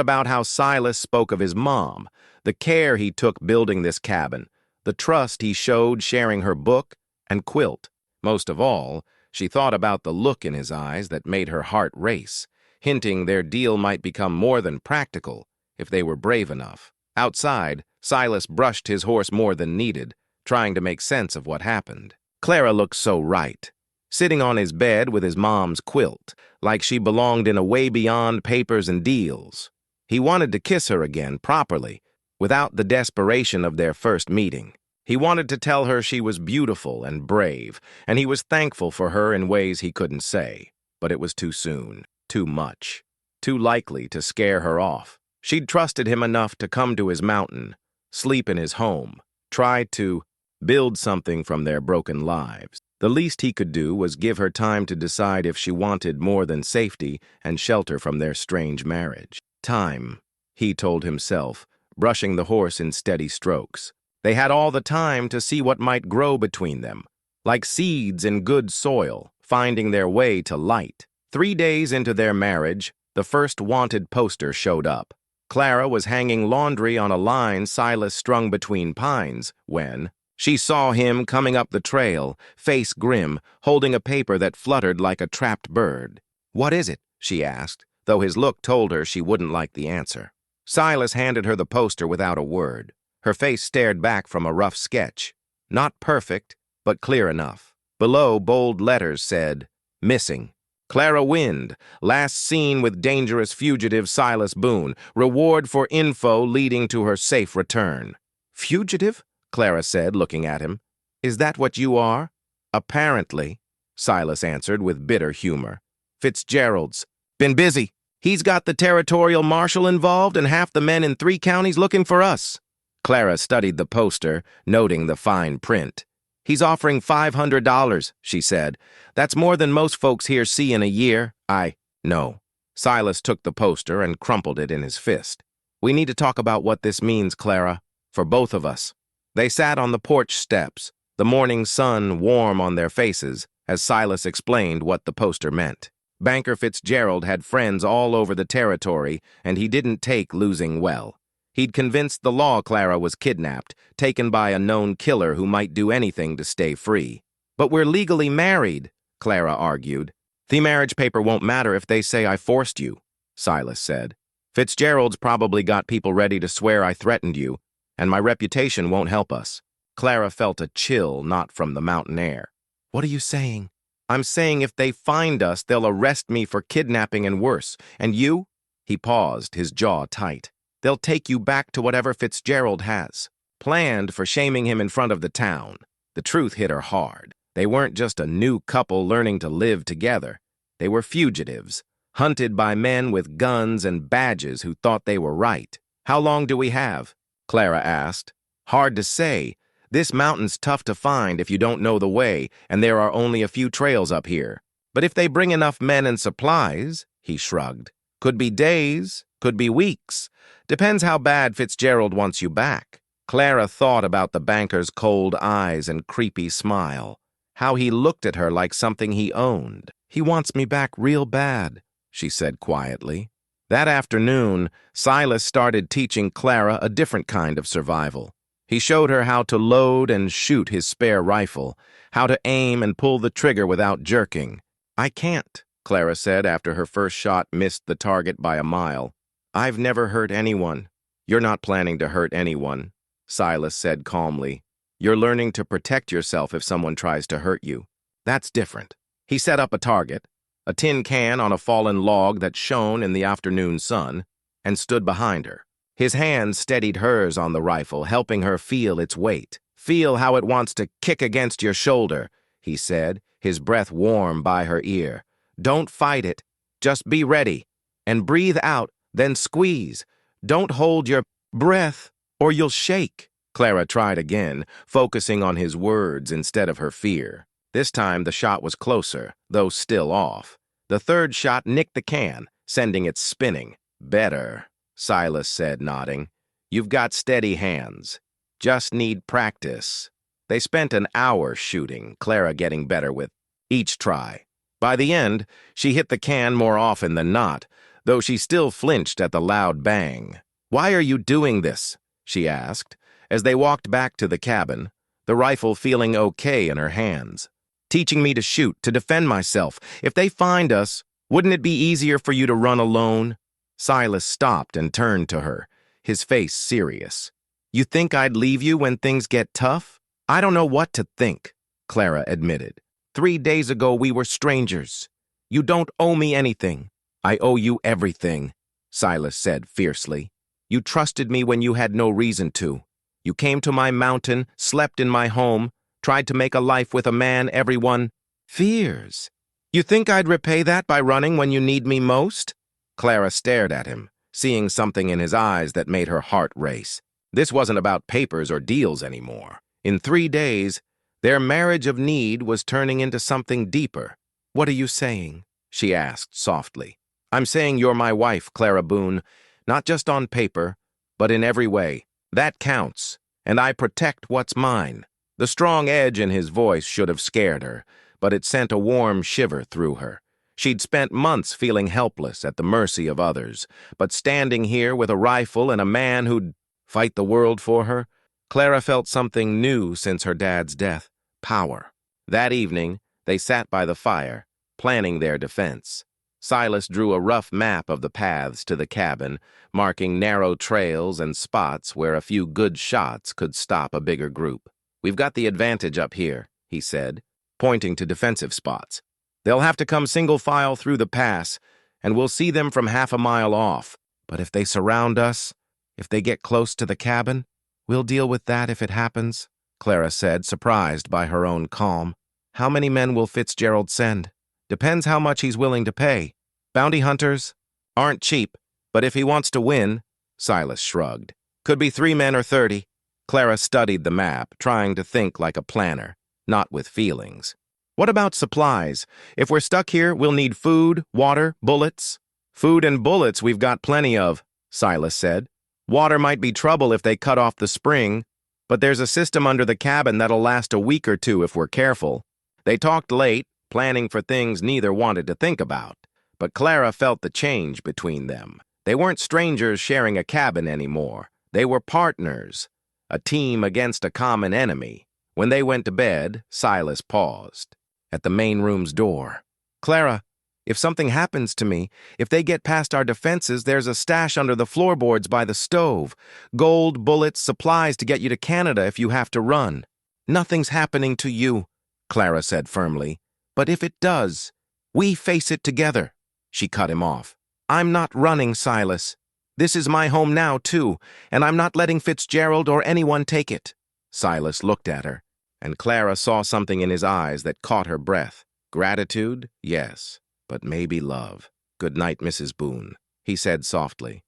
about how Silas spoke of his mom, the care he took building this cabin, the trust he showed sharing her book and quilt. Most of all, she thought about the look in his eyes that made her heart race, hinting their deal might become more than practical if they were brave enough. Outside, Silas brushed his horse more than needed, trying to make sense of what happened. Clara looked so right, sitting on his bed with his mom's quilt, like she belonged in a way beyond papers and deals. He wanted to kiss her again, properly, without the desperation of their first meeting. He wanted to tell her she was beautiful and brave, and he was thankful for her in ways he couldn't say. But it was too soon, too much, too likely to scare her off. She'd trusted him enough to come to his mountain, sleep in his home, try to build something from their broken lives. The least he could do was give her time to decide if she wanted more than safety and shelter from their strange marriage. Time, he told himself, brushing the horse in steady strokes. They had all the time to see what might grow between them, like seeds in good soil, finding their way to light. 3 days into their marriage, the first wanted poster showed up. Clara was hanging laundry on a line Silas strung between pines when she saw him coming up the trail, face grim, holding a paper that fluttered like a trapped bird. "What is it?" she asked, though his look told her she wouldn't like the answer. Silas handed her the poster without a word. Her face stared back from a rough sketch. Not perfect, but clear enough. Below, bold letters said, "Missing. Clara Wind, last seen with dangerous fugitive Silas Boone. Reward for info leading to her safe return." "Fugitive?" Clara said, looking at him. "Is that what you are?" "Apparently," Silas answered with bitter humor. "Fitzgerald's been busy. He's got the territorial marshal involved and half the men in 3 counties looking for us." Clara studied the poster, noting the fine print. "He's offering $500, she said. "That's more than most folks here see in a year." "I know." Silas took the poster and crumpled it in his fist. "We need to talk about what this means, Clara, for both of us." They sat on the porch steps, the morning sun warm on their faces, as Silas explained what the poster meant. Banker Fitzgerald had friends all over the territory, and he didn't take losing well. He'd convinced the law Clara was kidnapped, taken by a known killer who might do anything to stay free. "But we're legally married," Clara argued. "The marriage paper won't matter if they say I forced you," Silas said. "Fitzgerald's probably got people ready to swear I threatened you, and my reputation won't help us." Clara felt a chill not from the mountain air. "What are you saying?" "I'm saying if they find us, they'll arrest me for kidnapping and worse. And you?" He paused, his jaw tight. "They'll take you back to whatever Fitzgerald has planned for shaming him in front of the town." The truth hit her hard. They weren't just a new couple learning to live together. They were fugitives, hunted by men with guns and badges who thought they were right. "How long do we have?" Clara asked. "Hard to say. This mountain's tough to find if you don't know the way, and there are only a few trails up here. But if they bring enough men and supplies," he shrugged, "could be days, could be weeks. Depends how bad Fitzgerald wants you back." Clara thought about the banker's cold eyes and creepy smile, how he looked at her like something he owned. "He wants me back real bad," she said quietly. That afternoon, Silas started teaching Clara a different kind of survival. He showed her how to load and shoot his spare rifle, how to aim and pull the trigger without jerking. "I can't," Clara said after her first shot missed the target by a mile. "I've never hurt anyone." "You're not planning to hurt anyone," Silas said calmly. "You're learning to protect yourself if someone tries to hurt you. That's different." He set up a target, a tin can on a fallen log that shone in the afternoon sun, and stood behind her. His hand steadied hers on the rifle, helping her feel its weight. "Feel how it wants to kick against your shoulder," he said, his breath warm by her ear. "Don't fight it. Just be ready. And breathe out, then squeeze. Don't hold your breath, or you'll shake." Clara tried again, focusing on his words instead of her fear. This time the shot was closer, though still off. The third shot nicked the can, sending it spinning. "Better," Silas said, nodding. "You've got steady hands. Just need practice." They spent an hour shooting, Clara getting better with each try. By the end, she hit the can more often than not, though she still flinched at the loud bang. "Why are you doing this?" she asked, as they walked back to the cabin, the rifle feeling okay in her hands. "Teaching me to shoot, to defend myself. If they find us, wouldn't it be easier for you to run alone?" Silas stopped and turned to her, his face serious. "You think I'd leave you when things get tough?" "I don't know what to think," Clara admitted. 3 days ago we were strangers. You don't owe me anything." "I owe you everything," Silas said fiercely. "You trusted me when you had no reason to. You came to my mountain, slept in my home, tried to make a life with a man everyone fears. You think I'd repay that by running when you need me most?" Clara stared at him, seeing something in his eyes that made her heart race. This wasn't about papers or deals anymore. In 3 days, their marriage of need was turning into something deeper. "What are you saying?" she asked softly. "I'm saying you're my wife, Clara Boone, not just on paper, but in every way. That counts, and I protect what's mine." The strong edge in his voice should have scared her, but it sent a warm shiver through her. She'd spent months feeling helpless at the mercy of others, but standing here with a rifle and a man who'd fight the world for her, Clara felt something new since her dad's death: power. That evening, they sat by the fire, planning their defense. Silas drew a rough map of the paths to the cabin, marking narrow trails and spots where a few good shots could stop a bigger group. "We've got the advantage up here," he said, pointing to defensive spots. "They'll have to come single file through the pass, and we'll see them from half a mile off. But if they surround us, if they get close to the cabin, we'll deal with that if it happens," Clara said, surprised by her own calm. "How many men will Fitzgerald send?" "Depends how much he's willing to pay. Bounty hunters aren't cheap, but if he wants to win," Silas shrugged. "Could be 3 men or 30. Clara studied the map, trying to think like a planner, not with feelings. "What about supplies? If we're stuck here, we'll need food, water, bullets." "Food and bullets we've got plenty of," Silas said. "Water might be trouble if they cut off the spring, but there's a system under the cabin that'll last a week or 2 if we're careful." They talked late, planning for things neither wanted to think about, but Clara felt the change between them. They weren't strangers sharing a cabin anymore. They were partners, a team against a common enemy. When they went to bed, Silas paused at the main room's door. "Clara, if something happens to me, if they get past our defenses, there's a stash under the floorboards by the stove. Gold, bullets, supplies to get you to Canada if you have to run." "Nothing's happening to you," Clara said firmly. "But if it does, we face it together." She cut him off. "I'm not running, Silas. This is my home now, too, and I'm not letting Fitzgerald or anyone take it." Silas looked at her, and Clara saw something in his eyes that caught her breath. Gratitude, yes, but maybe love. "Good night, Mrs. Boone," he said softly.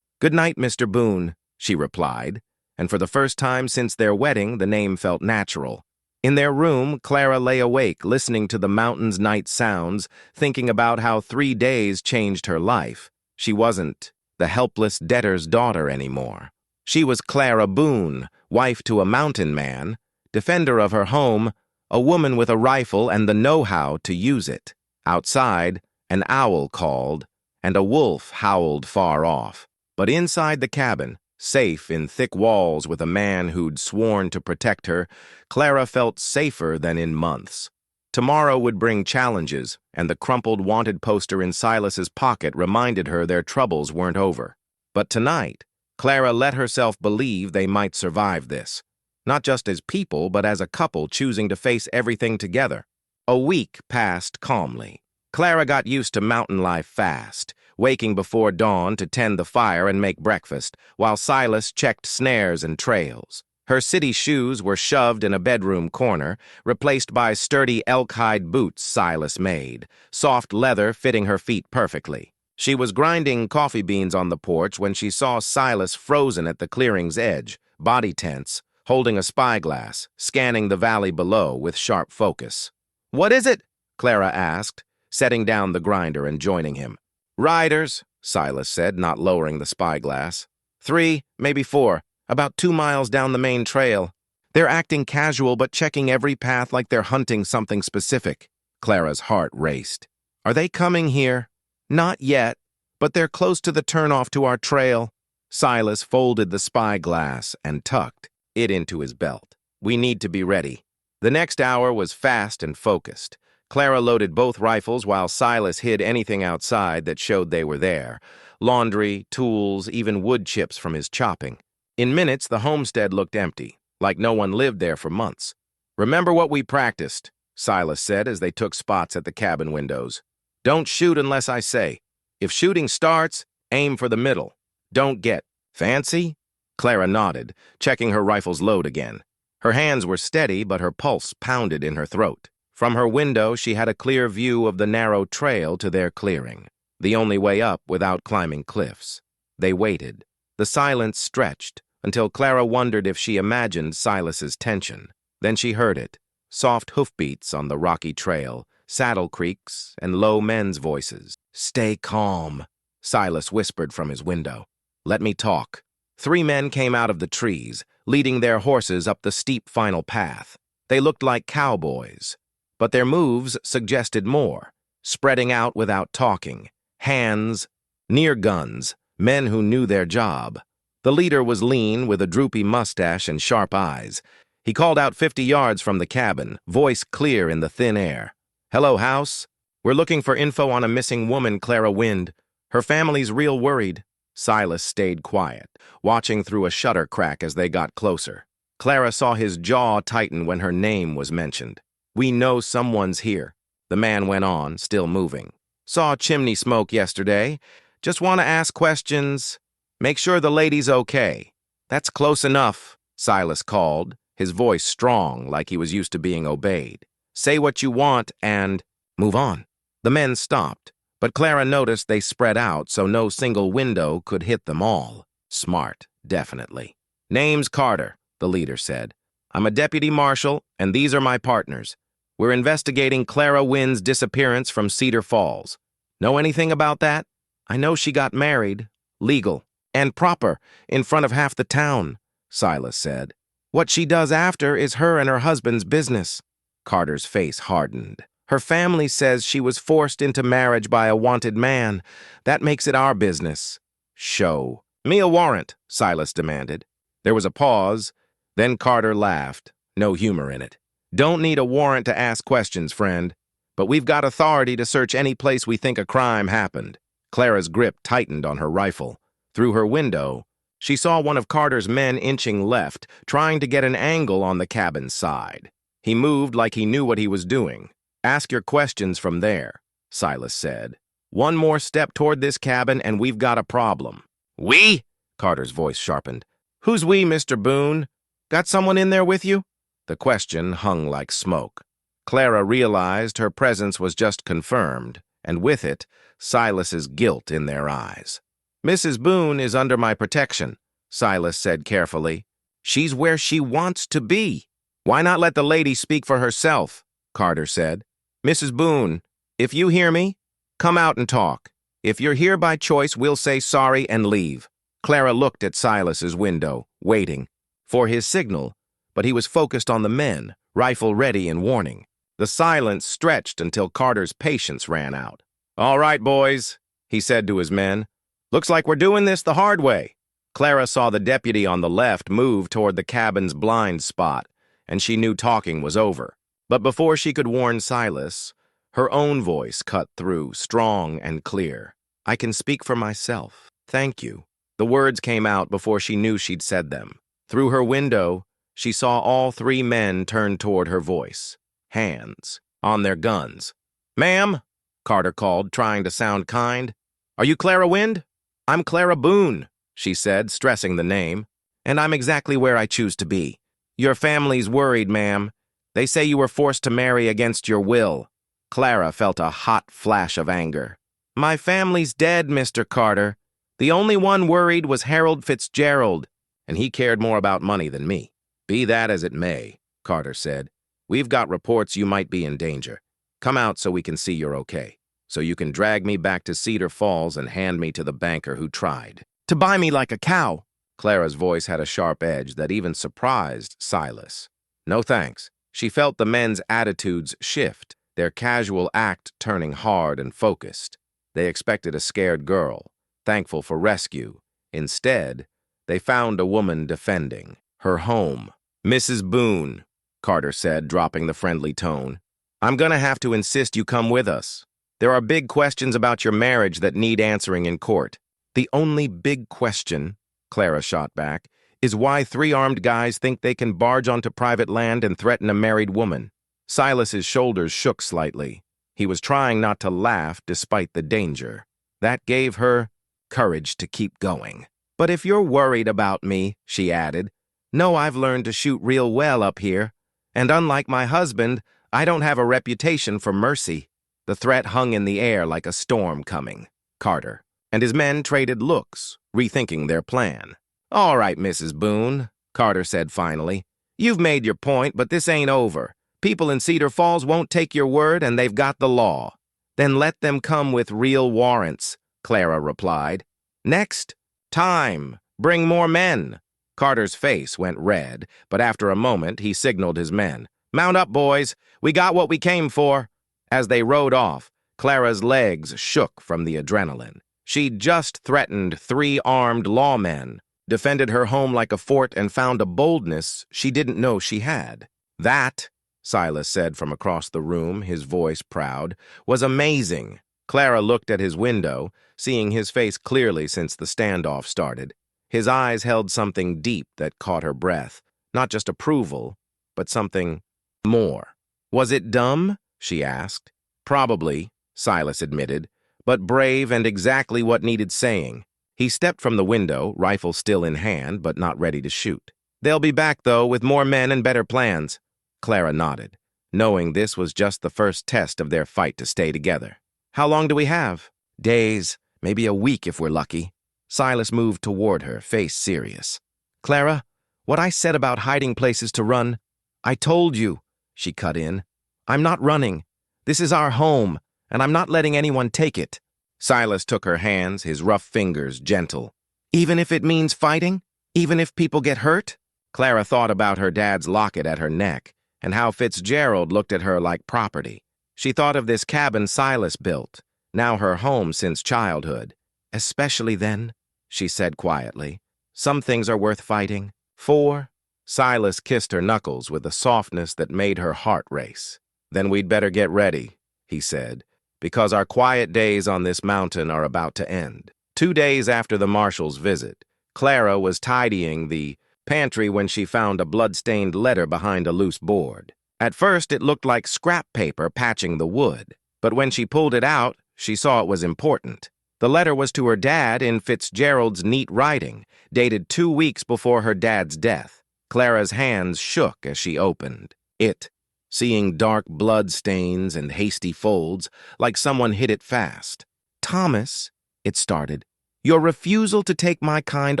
"Good night, Mr. Boone," she replied, and for the first time since their wedding, the name felt natural. In their room, Clara lay awake, listening to the mountain's night sounds, thinking about how 3 days changed her life. She wasn't the helpless debtor's daughter anymore. She was Clara Boone, wife to a mountain man, defender of her home, a woman with a rifle and the know-how to use it. Outside, an owl called, and a wolf howled far off. But inside the cabin, safe in thick walls with a man who'd sworn to protect her, Clara felt safer than in months. Tomorrow would bring challenges, and the crumpled wanted poster in Silas's pocket reminded her their troubles weren't over. But tonight, Clara let herself believe they might survive this. Not just as people, but as a couple choosing to face everything together. A week passed calmly. Clara got used to mountain life fast, waking before dawn to tend the fire and make breakfast, while Silas checked snares and trails. Her city shoes were shoved in a bedroom corner, replaced by sturdy elk-hide boots Silas made, soft leather fitting her feet perfectly. She was grinding coffee beans on the porch when she saw Silas frozen at the clearing's edge, body tense, holding a spyglass, scanning the valley below with sharp focus. "What is it?" Clara asked, setting down the grinder and joining him. "Riders," Silas said, not lowering the spyglass. 3, maybe 4, about 2 miles down the main trail. They're acting casual but checking every path like they're hunting something specific. Clara's heart raced. Are they coming here? Not yet, but they're close to the turnoff to our trail. Silas folded the spyglass and tucked it into his belt. We need to be ready. The next hour was fast and focused. Clara loaded both rifles while Silas hid anything outside that showed they were there. Laundry, tools, even wood chips from his chopping. In minutes, the homestead looked empty, like no one lived there for months. "Remember what we practiced," Silas said as they took spots at the cabin windows. "Don't shoot unless I say. If shooting starts, aim for the middle. Don't get fancy?" Clara nodded, checking her rifle's load again. Her hands were steady, but her pulse pounded in her throat. From her window, she had a clear view of the narrow trail to their clearing, the only way up without climbing cliffs. They waited. The silence stretched until Clara wondered if she imagined Silas's tension. Then she heard it, soft hoofbeats on the rocky trail, saddle creaks, and low men's voices. "Stay calm," Silas whispered from his window. "Let me talk." 3 men came out of the trees, leading their horses up the steep final path. They looked like cowboys, but their moves suggested more, spreading out without talking, hands near guns, men who knew their job. The leader was lean, with a droopy mustache and sharp eyes. He called out 50 yards from the cabin, voice clear in the thin air. "Hello, house. We're looking for info on a missing woman, Clara Wind. Her family's real worried." Silas stayed quiet, watching through a shutter crack as they got closer. Clara saw his jaw tighten when her name was mentioned. "We know someone's here," the man went on, still moving. "Saw chimney smoke yesterday. Just want to ask questions. Make sure the lady's okay." "That's close enough," Silas called, his voice strong like he was used to being obeyed. "Say what you want and move on." The men stopped, but Clara noticed they spread out so no single window could hit them all. Smart, definitely. "Name's Carter," the leader said. "I'm a deputy marshal, and these are my partners. We're investigating Clara Wind's disappearance from Cedar Falls. Know anything about that? I know she got married. Legal. And proper, in front of half the town," Silas said. "What she does after is her and her husband's business." Carter's face hardened. "Her family says she was forced into marriage by a wanted man. That makes it our business." "Show me a warrant," Silas demanded. There was a pause, then Carter laughed, no humor in it. "Don't need a warrant to ask questions, friend, but we've got authority to search any place we think a crime happened." Clara's grip tightened on her rifle. Through her window, she saw one of Carter's men inching left, trying to get an angle on the cabin's side. He moved like he knew what he was doing. "Ask your questions from there," Silas said. "One more step toward this cabin and we've got a problem." "We?" Carter's voice sharpened. "Who's we, Mr. Boone? Got someone in there with you?" The question hung like smoke. Clara realized her presence was just confirmed, and with it, Silas's guilt in their eyes. "Mrs. Boone is under my protection," Silas said carefully. "She's where she wants to be." "Why not let the lady speak for herself?" Carter said. "Mrs. Boone, if you hear me, come out and talk. If you're here by choice, we'll say sorry and leave." Clara looked at Silas's window, waiting for his signal, but he was focused on the men, rifle ready in warning. The silence stretched until Carter's patience ran out. "All right, boys," he said to his men. "Looks like we're doing this the hard way." Clara saw the deputy on the left move toward the cabin's blind spot, and she knew talking was over. But before she could warn Silas, her own voice cut through, strong and clear. "I can speak for myself. Thank you." The words came out before she knew she'd said them. Through her window, she saw all 3 men turn toward her voice, hands on their guns. "Ma'am," Carter called, trying to sound kind. "Are you Clara Wind?" "I'm Clara Boone," she said, stressing the name. "And I'm exactly where I choose to be." "Your family's worried, ma'am. They say you were forced to marry against your will." Clara felt a hot flash of anger. "My family's dead, Mr. Carter. The only one worried was Harold Fitzgerald, and he cared more about money than me." "Be that as it may," Carter said, "we've got reports you might be in danger. Come out so we can see you're okay. So you can drag me back to Cedar Falls and hand me to the banker who tried to buy me like a cow." Clara's voice had a sharp edge that even surprised Silas. No thanks. She felt the men's attitudes shift, their casual act turning hard and focused. They expected a scared girl, thankful for rescue. Instead, they found a woman defending her home. "Mrs. Boone," Carter said, dropping the friendly tone, "I'm gonna have to insist you come with us. There are big questions about your marriage that need answering in court." "The only big question," Clara shot back, "is why three armed guys think they can barge onto private land and threaten a married woman." Silas's shoulders shook slightly. He was trying not to laugh despite the danger. That gave her courage to keep going. "But if you're worried about me," she added, "know I've learned to shoot real well up here. And unlike my husband, I don't have a reputation for mercy." The threat hung in the air like a storm coming. Carter and his men traded looks, rethinking their plan. "All right, Mrs. Boone," Carter said finally. "You've made your point, but this ain't over. People in Cedar Falls won't take your word, and they've got the law." "Then let them come with real warrants," Clara replied. "Next, time. Bring more men." Carter's face went red, but after a moment he signaled his men. "Mount up, boys. We got what we came for." As they rode off, Clara's legs shook from the adrenaline. She'd just threatened three armed lawmen, defended her home like a fort, and found a boldness she didn't know she had. "That," Silas said from across the room, his voice proud, "was amazing." Clara looked at his window, seeing his face clearly since the standoff started. His eyes held something deep that caught her breath. Not just approval, but something more. "Was it dumb?" she asked. "Probably," Silas admitted, "but brave and exactly what needed saying." He stepped from the window, rifle still in hand, but not ready to shoot. "They'll be back, though, with more men and better plans." Clara nodded, knowing this was just the first test of their fight to stay together. "How long do we have?" "Days, maybe a week if we're lucky." Silas moved toward her, face serious. "Clara, what I said about hiding places to run—" "I told you," she cut in. "I'm not running. This is our home, and I'm not letting anyone take it." Silas took her hands, his rough fingers gentle. "Even if it means fighting? Even if people get hurt?" Clara thought about her dad's locket at her neck and how Fitzgerald looked at her like property. She thought of this cabin Silas built, now her home since childhood. "Especially then," she said quietly. "Some things are worth fighting for." Silas kissed her knuckles with a softness that made her heart race. "Then we'd better get ready," he said, "because our quiet days on this mountain are about to end." 2 days after the marshal's visit, Clara was tidying the pantry when she found a blood-stained letter behind a loose board. At first, it looked like scrap paper patching the wood, but when she pulled it out, she saw it was important. The letter was to her dad in Fitzgerald's neat writing, dated 2 weeks before her dad's death. Clara's hands shook as she opened it, seeing dark blood stains and hasty folds, like someone hit it fast. "Thomas," it started, "your refusal to take my kind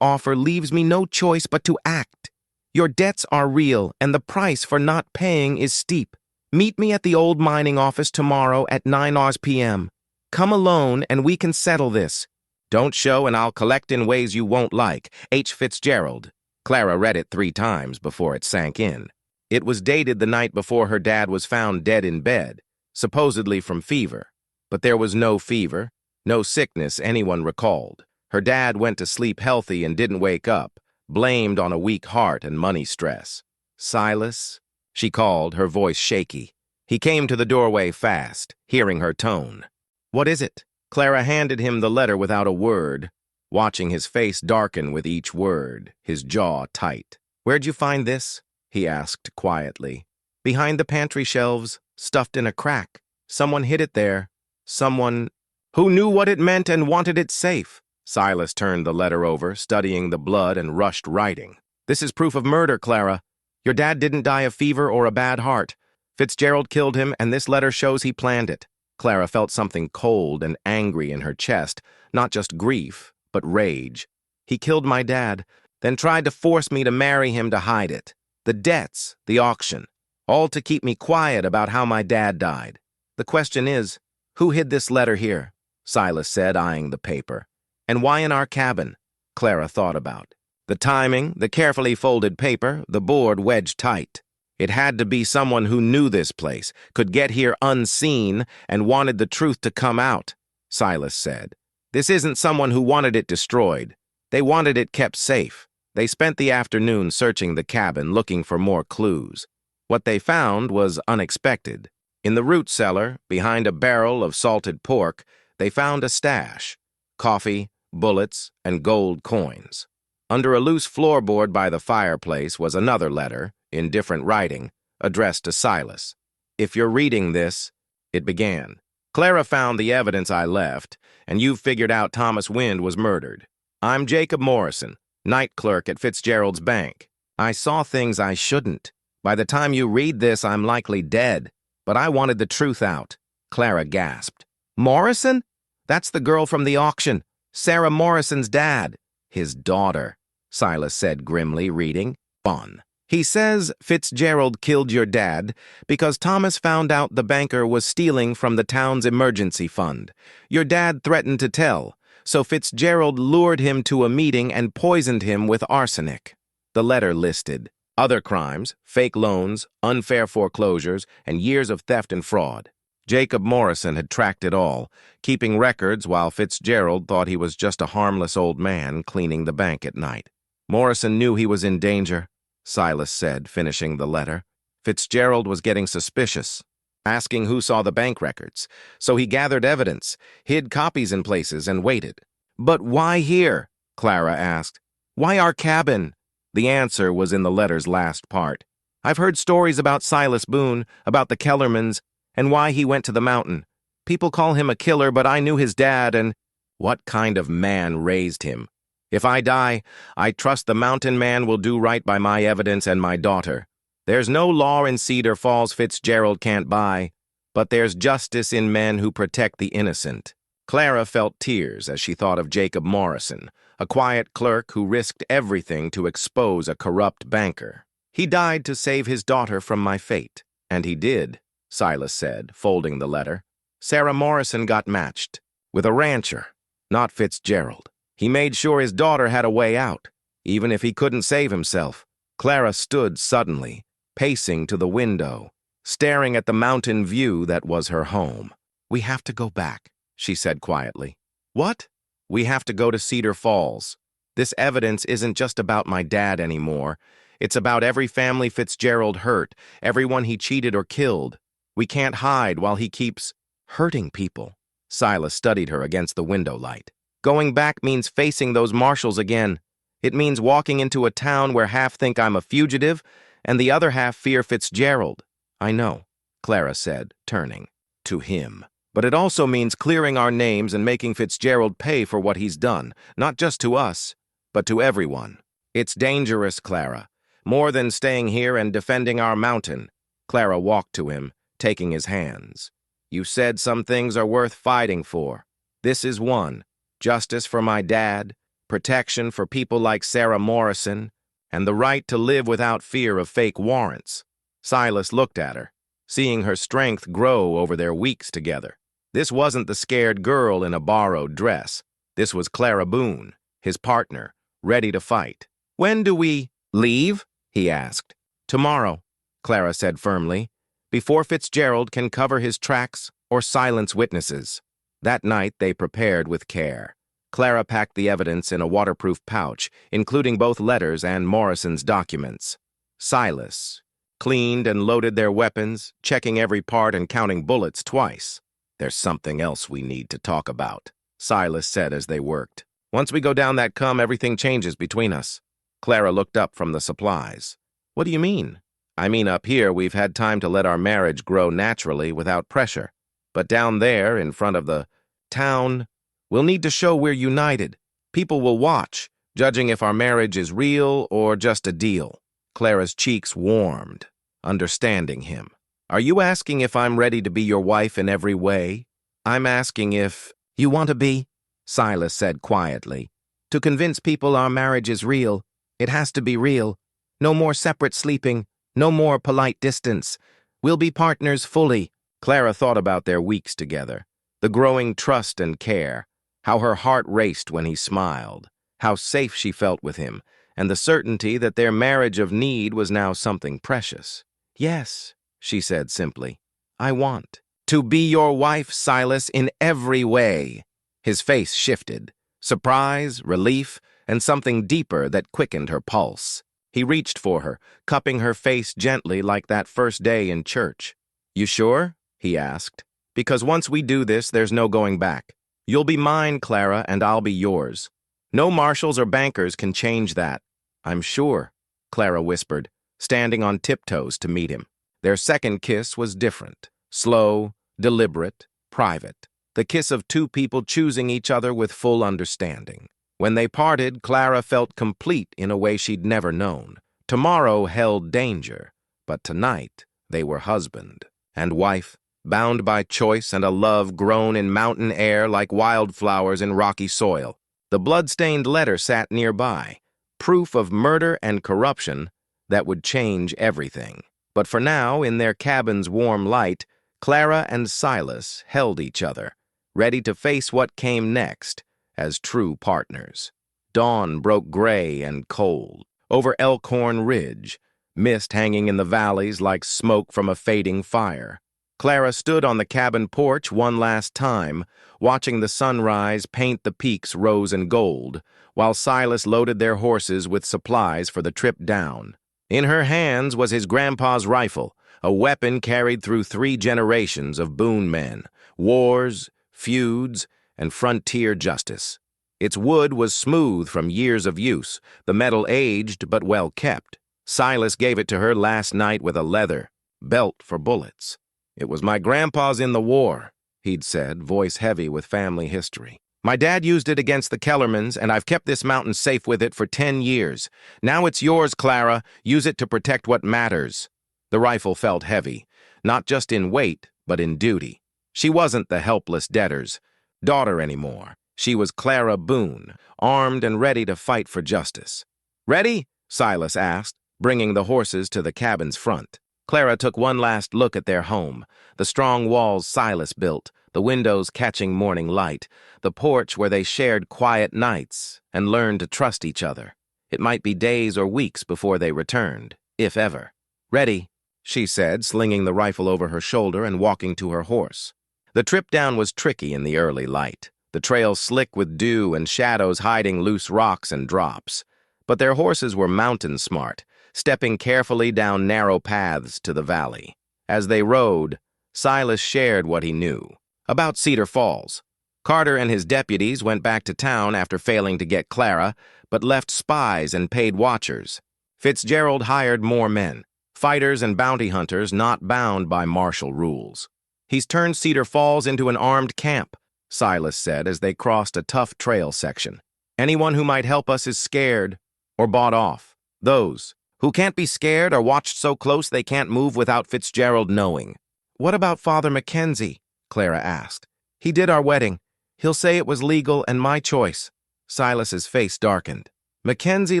offer leaves me no choice but to act. Your debts are real, and the price for not paying is steep. Meet me at the old mining office tomorrow at 9 p.m. Come alone, and we can settle this. Don't show, and I'll collect in ways you won't like. H. Fitzgerald." Clara read it 3 times before it sank in. It was dated the night before her dad was found dead in bed, supposedly from fever. But there was no fever, no sickness anyone recalled. Her dad went to sleep healthy and didn't wake up, blamed on a weak heart and money stress. "Silas?" she called, her voice shaky. He came to the doorway fast, hearing her tone. "What is it?" Clara handed him the letter without a word, watching his face darken with each word, his jaw tight. "Where'd you find this?" he asked quietly. "Behind the pantry shelves, stuffed in a crack. Someone hid it there. Someone who knew what it meant and wanted it safe." Silas turned the letter over, studying the blood and rushed writing. "This is proof of murder, Clara. Your dad didn't die of fever or a bad heart. Fitzgerald killed him, and this letter shows he planned it." Clara felt something cold and angry in her chest, not just grief, but rage. "He killed my dad, then tried to force me to marry him to hide it. The debts, the auction, all to keep me quiet about how my dad died. The question is, who hid this letter here?" Silas said, eyeing the paper. "And why in our cabin?" Clara thought about. The timing, the carefully folded paper, the board wedged tight. It had to be someone who knew this place, could get here unseen, and wanted the truth to come out, Silas said. This isn't someone who wanted it destroyed. They wanted it kept safe. They spent the afternoon searching the cabin, looking for more clues. What they found was unexpected. In the root cellar, behind a barrel of salted pork, they found a stash: coffee, bullets, and gold coins. Under a loose floorboard by the fireplace was another letter, in different writing, addressed to Silas. "If you're reading this," it began. "Clara found the evidence I left, and you've figured out Thomas Wind was murdered. I'm Jacob Morrison, night clerk at Fitzgerald's Bank. I saw things I shouldn't. By the time you read this, I'm likely dead. But I wanted the truth out." Clara gasped. "Morrison? That's the girl from the auction. Sarah Morrison's dad." "His daughter," Silas said grimly, reading on. "He says Fitzgerald killed your dad because Thomas found out the banker was stealing from the town's emergency fund. Your dad threatened to tell, so Fitzgerald lured him to a meeting and poisoned him with arsenic." The letter listed other crimes, fake loans, unfair foreclosures, and years of theft and fraud. Jacob Morrison had tracked it all, keeping records while Fitzgerald thought he was just a harmless old man cleaning the bank at night. Morrison knew he was in danger, Silas said, finishing the letter. Fitzgerald was getting suspicious, asking who saw the bank records, so he gathered evidence, hid copies in places, and waited. "But why here?" Clara asked. "Why our cabin?" The answer was in the letter's last part. "I've heard stories about Silas Boone, about the Kellermans, and why he went to the mountain. People call him a killer, but I knew his dad, and what kind of man raised him? If I die, I trust the mountain man will do right by my evidence and my daughter. There's no law in Cedar Falls Fitzgerald can't buy, but there's justice in men who protect the innocent." Clara felt tears as she thought of Jacob Morrison, a quiet clerk who risked everything to expose a corrupt banker. "He died to save his daughter from my fate." "And he did," Silas said, folding the letter. "Sarah Morrison got matched with a rancher, not Fitzgerald. He made sure his daughter had a way out, even if he couldn't save himself." Clara stood suddenly, pacing to the window, staring at the mountain view that was her home. "We have to go back," she said quietly. "What?" "We have to go to Cedar Falls. This evidence isn't just about my dad anymore. It's about every family Fitzgerald hurt, everyone he cheated or killed. We can't hide while he keeps hurting people." Silas studied her against the window light. "Going back means facing those marshals again. It means walking into a town where half think I'm a fugitive and the other half fear Fitzgerald." "I know," Clara said, turning to him. "But it also means clearing our names and making Fitzgerald pay for what he's done, not just to us, but to everyone. It's dangerous, Clara. More than staying here and defending our mountain." Clara walked to him, taking his hands. "You said some things are worth fighting for. This is one. Justice for my dad, protection for people like Sarah Morrison, and the right to live without fear of fake warrants." Silas looked at her, seeing her strength grow over their weeks together. This wasn't the scared girl in a borrowed dress. This was Clara Boone, his partner, ready to fight. "When do we leave?" he asked. "Tomorrow," Clara said firmly, "before Fitzgerald can cover his tracks or silence witnesses." That night they prepared with care. Clara packed the evidence in a waterproof pouch, including both letters and Morrison's documents. Silas cleaned and loaded their weapons, checking every part and counting bullets twice. "There's something else we need to talk about," Silas said as they worked. "Once we go down that come, everything changes between us." Clara looked up from the supplies. "What do you mean?" "I mean up here we've had time to let our marriage grow naturally without pressure. But down there, in front of the town, we'll need to show we're united. People will watch, judging if our marriage is real or just a deal." Clara's cheeks warmed, understanding him. "Are you asking if I'm ready to be your wife in every way?" "I'm asking if you want to be," Silas said quietly. "To convince people our marriage is real, it has to be real. No more separate sleeping, no more polite distance. We'll be partners fully." Clara thought about their weeks together, the growing trust and care, how her heart raced when he smiled, how safe she felt with him, and the certainty that their marriage of need was now something precious. "Yes," she said simply, "I want to be your wife, Silas, in every way." His face shifted, surprise, relief, and something deeper that quickened her pulse. He reached for her, cupping her face gently like that first day in church. "You sure?" he asked. "Because once we do this, there's no going back. You'll be mine, Clara, and I'll be yours. No marshals or bankers can change that." "I'm sure," Clara whispered, standing on tiptoes to meet him. Their second kiss was different, slow, deliberate, private, the kiss of two people choosing each other with full understanding. When they parted, Clara felt complete in a way she'd never known. Tomorrow held danger, but tonight they were husband and wife, bound by choice and a love grown in mountain air like wildflowers in rocky soil. The blood-stained letter sat nearby, proof of murder and corruption that would change everything. But for now, in their cabin's warm light, Clara and Silas held each other, ready to face what came next as true partners. Dawn broke gray and cold over Elkhorn Ridge, mist hanging in the valleys like smoke from a fading fire. Clara stood on the cabin porch one last time, watching the sunrise paint the peaks rose and gold, while Silas loaded their horses with supplies for the trip down. In her hands was his grandpa's rifle, a weapon carried through 3 generations of Boone men, wars, feuds, and frontier justice. Its wood was smooth from years of use, the metal aged but well kept. Silas gave it to her last night with a leather belt for bullets. "It was my grandpa's in the war," he'd said, voice heavy with family history. "My dad used it against the Kellermans, and I've kept this mountain safe with it for 10 years. Now it's yours, Clara. Use it to protect what matters." The rifle felt heavy, not just in weight, but in duty. She wasn't the helpless debtor's daughter anymore. She was Clara Boone, armed and ready to fight for justice. "Ready?" Silas asked, bringing the horses to the cabin's front. Clara took one last look at their home, the strong walls Silas built, the windows catching morning light, the porch where they shared quiet nights and learned to trust each other. It might be days or weeks before they returned, if ever. "Ready," she said, slinging the rifle over her shoulder and walking to her horse. The trip down was tricky in the early light, the trail slick with dew and shadows hiding loose rocks and drops. But their horses were mountain smart, stepping carefully down narrow paths to the valley. As they rode, Silas shared what he knew about Cedar Falls. Carter and his deputies went back to town after failing to get Clara, but left spies and paid watchers. Fitzgerald hired more men, fighters and bounty hunters not bound by martial rules. "He's turned Cedar Falls into an armed camp," Silas said as they crossed a tough trail section. "Anyone who might help us is scared or bought off. Those who can't be scared are watched so close they can't move without Fitzgerald knowing." "What about Father Mackenzie?" Clara asked. "He did our wedding. He'll say it was legal and my choice." Silas's face darkened. "Mackenzie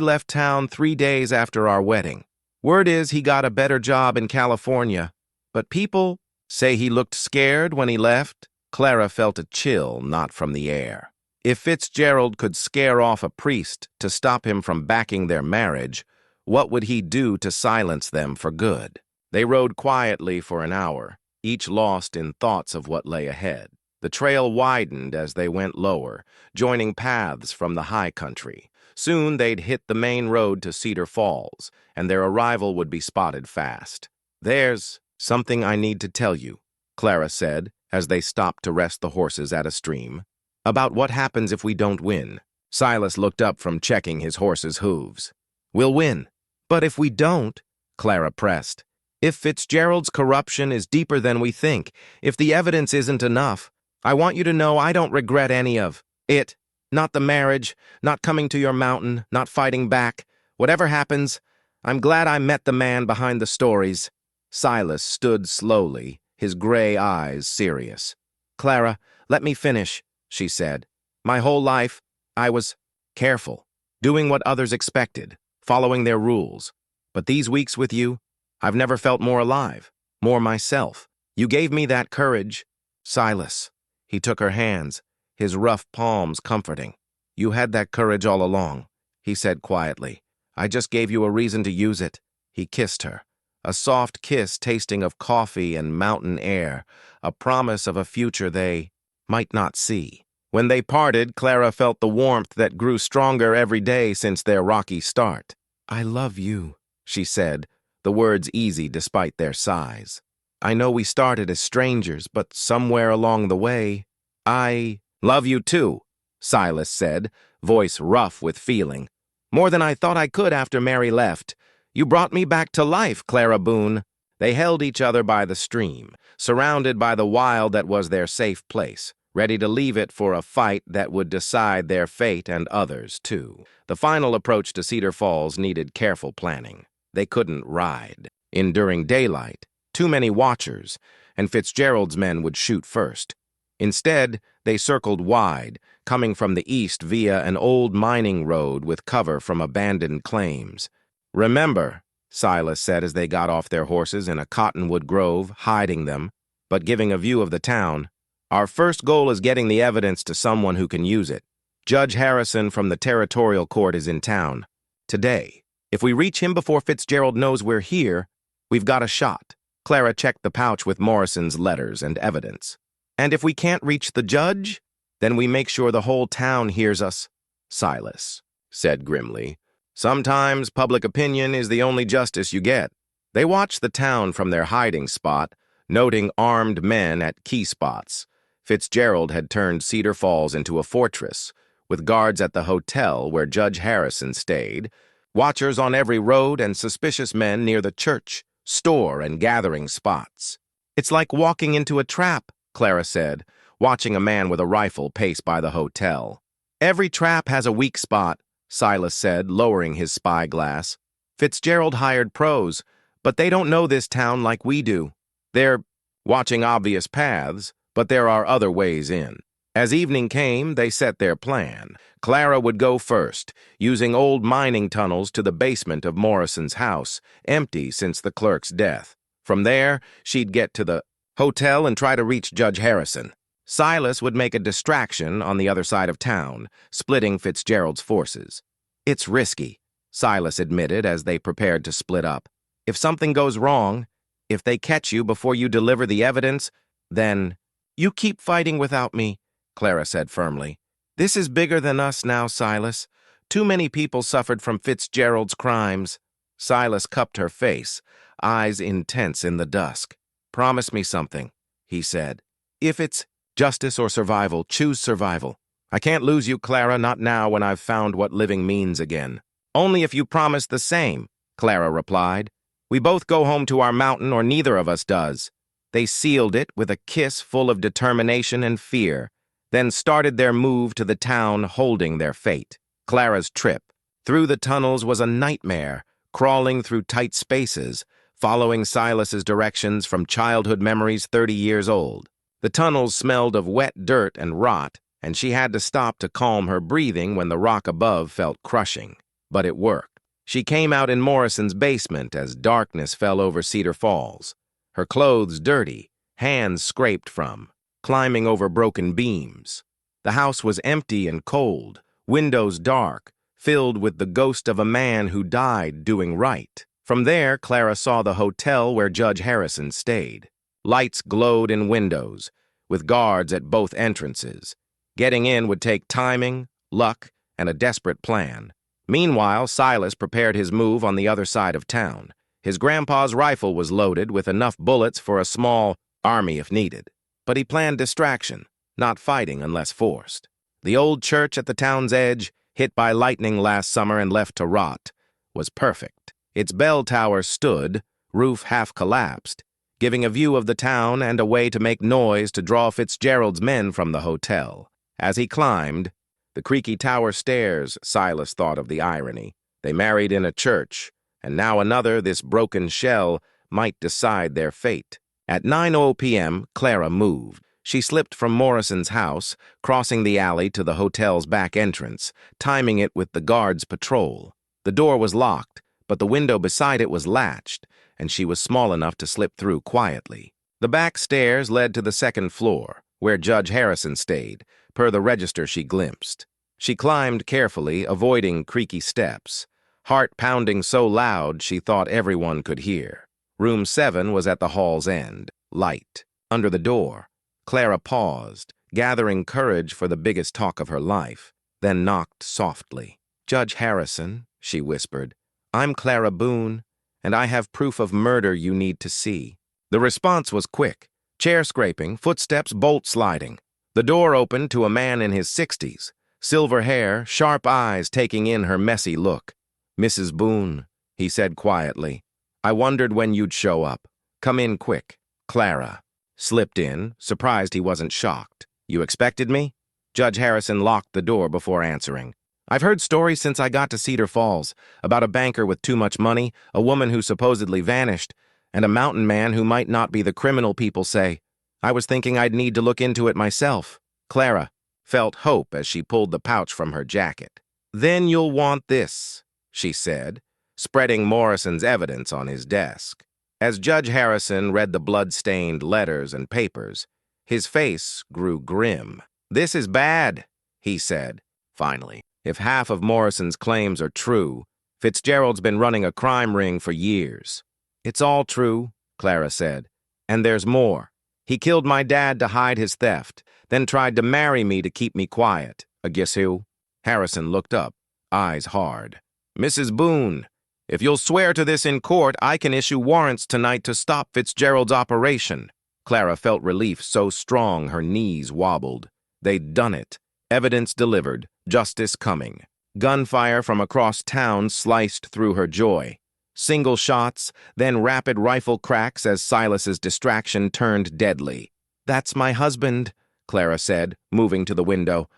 left town 3 days after our wedding. Word is he got a better job in California. But people say he looked scared when he left." Clara felt a chill not from the air. If Fitzgerald could scare off a priest to stop him from backing their marriage, what would he do to silence them for good? They rode quietly for an hour, each lost in thoughts of what lay ahead. The trail widened as they went lower, joining paths from the high country. Soon they'd hit the main road to Cedar Falls, and their arrival would be spotted fast. "There's something I need to tell you," Clara said, as they stopped to rest the horses at a stream. "About what happens if we don't win." Silas looked up from checking his horse's hooves. "We'll win." "But if we don't," Clara pressed. "If Fitzgerald's corruption is deeper than we think, if the evidence isn't enough, I want you to know I don't regret any of it. Not the marriage, not coming to your mountain, not fighting back. Whatever happens, I'm glad I met the man behind the stories." Silas stood slowly, his gray eyes serious. "Clara, let me finish," she said. "My whole life, I was careful, doing what others expected, following their rules. But these weeks with you, I've never felt more alive, more myself. You gave me that courage, Silas." He took her hands, his rough palms comforting. "You had that courage all along," he said quietly. I just gave you a reason to use it." He kissed her, a soft kiss tasting of coffee and mountain air, a promise of a future they might not see. When they parted, Clara felt the warmth that grew stronger every day since their rocky start. "I love you," she said, the words easy despite their size. "I know we started as strangers, but somewhere along the way, I love you too," Silas said, voice rough with feeling. "More than I thought I could after Mary left. You brought me back to life, Clara Boone." They held each other by the stream, surrounded by the wild that was their safe place, ready to leave it for a fight that would decide their fate and others, too. The final approach to Cedar Falls needed careful planning. They couldn't ride in during daylight, too many watchers, and Fitzgerald's men would shoot first. Instead, they circled wide, coming from the east via an old mining road with cover from abandoned claims. "Remember," Silas said as they got off their horses in a cottonwood grove, hiding them, but giving a view of the town, "our first goal is getting the evidence to someone who can use it. Judge Harrison from the Territorial Court is in town today. If we reach him before Fitzgerald knows we're here, we've got a shot." Clara checked the pouch with Morrison's letters and evidence. "And if we can't reach the judge, then we make sure the whole town hears us," Silas said grimly. "Sometimes public opinion is the only justice you get." They watched the town from their hiding spot, noting armed men at key spots. Fitzgerald had turned Cedar Falls into a fortress, with guards at the hotel where Judge Harrison stayed, watchers on every road, and suspicious men near the church, store, and gathering spots. "It's like walking into a trap," Clara said, watching a man with a rifle pace by the hotel. "Every trap has a weak spot," Silas said, lowering his spyglass. "Fitzgerald hired pros, but they don't know this town like we do. They're watching obvious paths, but there are other ways in." As evening came, they set their plan. Clara would go first, using old mining tunnels to the basement of Morrison's house, empty since the clerk's death. From there, she'd get to the hotel and try to reach Judge Harrison. Silas would make a distraction on the other side of town, splitting Fitzgerald's forces. "It's risky," Silas admitted as they prepared to split up. "If something goes wrong, if they catch you before you deliver the evidence, then—" "You keep fighting without me," Clara said firmly. "This is bigger than us now, Silas. Too many people suffered from Fitzgerald's crimes." Silas cupped her face, eyes intense in the dusk. "Promise me something," he said. "If it's justice or survival, choose survival." "I can't lose you, Clara, not now when I've found what living means again." "Only if you promise the same," Clara replied. "We both go home to our mountain or neither of us does." They sealed it with a kiss full of determination and fear, then started their move to the town holding their fate. Clara's trip through the tunnels was a nightmare, crawling through tight spaces, following Silas's directions from childhood memories 30 years old. The tunnels smelled of wet dirt and rot, and she had to stop to calm her breathing when the rock above felt crushing. But it worked. She came out in Morrison's basement as darkness fell over Cedar Falls, her clothes dirty, hands scraped from, climbing over broken beams. The house was empty and cold, windows dark, filled with the ghost of a man who died doing right. From there, Clara saw the hotel where Judge Harrison stayed. Lights glowed in windows, with guards at both entrances. Getting in would take timing, luck, and a desperate plan. Meanwhile, Silas prepared his move on the other side of town. His grandpa's rifle was loaded with enough bullets for a small army if needed. But he planned distraction, not fighting unless forced. The old church at the town's edge, hit by lightning last summer and left to rot, was perfect. Its bell tower stood, roof half collapsed, giving a view of the town and a way to make noise to draw Fitzgerald's men from the hotel. As he climbed the creaky tower stairs, Silas thought of the irony. They married in a church, and now another, this broken shell, might decide their fate. At 9:00 p.m., Clara moved. She slipped from Morrison's house, crossing the alley to the hotel's back entrance, timing it with the guard's patrol. The door was locked, but the window beside it was latched, and she was small enough to slip through quietly. The back stairs led to the second floor, where Judge Harrison stayed, per the register she glimpsed. She climbed carefully, avoiding creaky steps, heart pounding so loud she thought everyone could hear. Room 7 was at the hall's end, light. Under the door, Clara paused, gathering courage for the biggest talk of her life, then knocked softly. "Judge Harrison," she whispered, "I'm Clara Boone, and I have proof of murder you need to see." The response was quick. Chair scraping, footsteps bolt sliding. The door opened to a man in his 60s, silver hair, sharp eyes taking in her messy look. "Mrs. Boone," he said quietly, "I wondered when you'd show up. Come in quick." Clara slipped in, surprised he wasn't shocked. "You expected me?" Judge Harrison locked the door before answering. "I've heard stories since I got to Cedar Falls, about a banker with too much money, a woman who supposedly vanished, and a mountain man who might not be the criminal people say. I was thinking I'd need to look into it myself." Clara felt hope as she pulled the pouch from her jacket. "Then you'll want this," she said, spreading Morrison's evidence on his desk. As Judge Harrison read the blood-stained letters and papers, his face grew grim. "This is bad," he said, finally. "If half of Morrison's claims are true, Fitzgerald's been running a crime ring for years." "It's all true," Clara said, "and there's more. He killed my dad to hide his theft, then tried to marry me to keep me quiet. Guess who?" Harrison looked up, eyes hard. "Mrs. Boone, if you'll swear to this in court, I can issue warrants tonight to stop Fitzgerald's operation." Clara felt relief so strong her knees wobbled. They'd done it. Evidence delivered, justice coming. Gunfire from across town sliced through her joy. Single shots, then rapid rifle cracks as Silas's distraction turned deadly. "That's my husband," Clara said, moving to the window.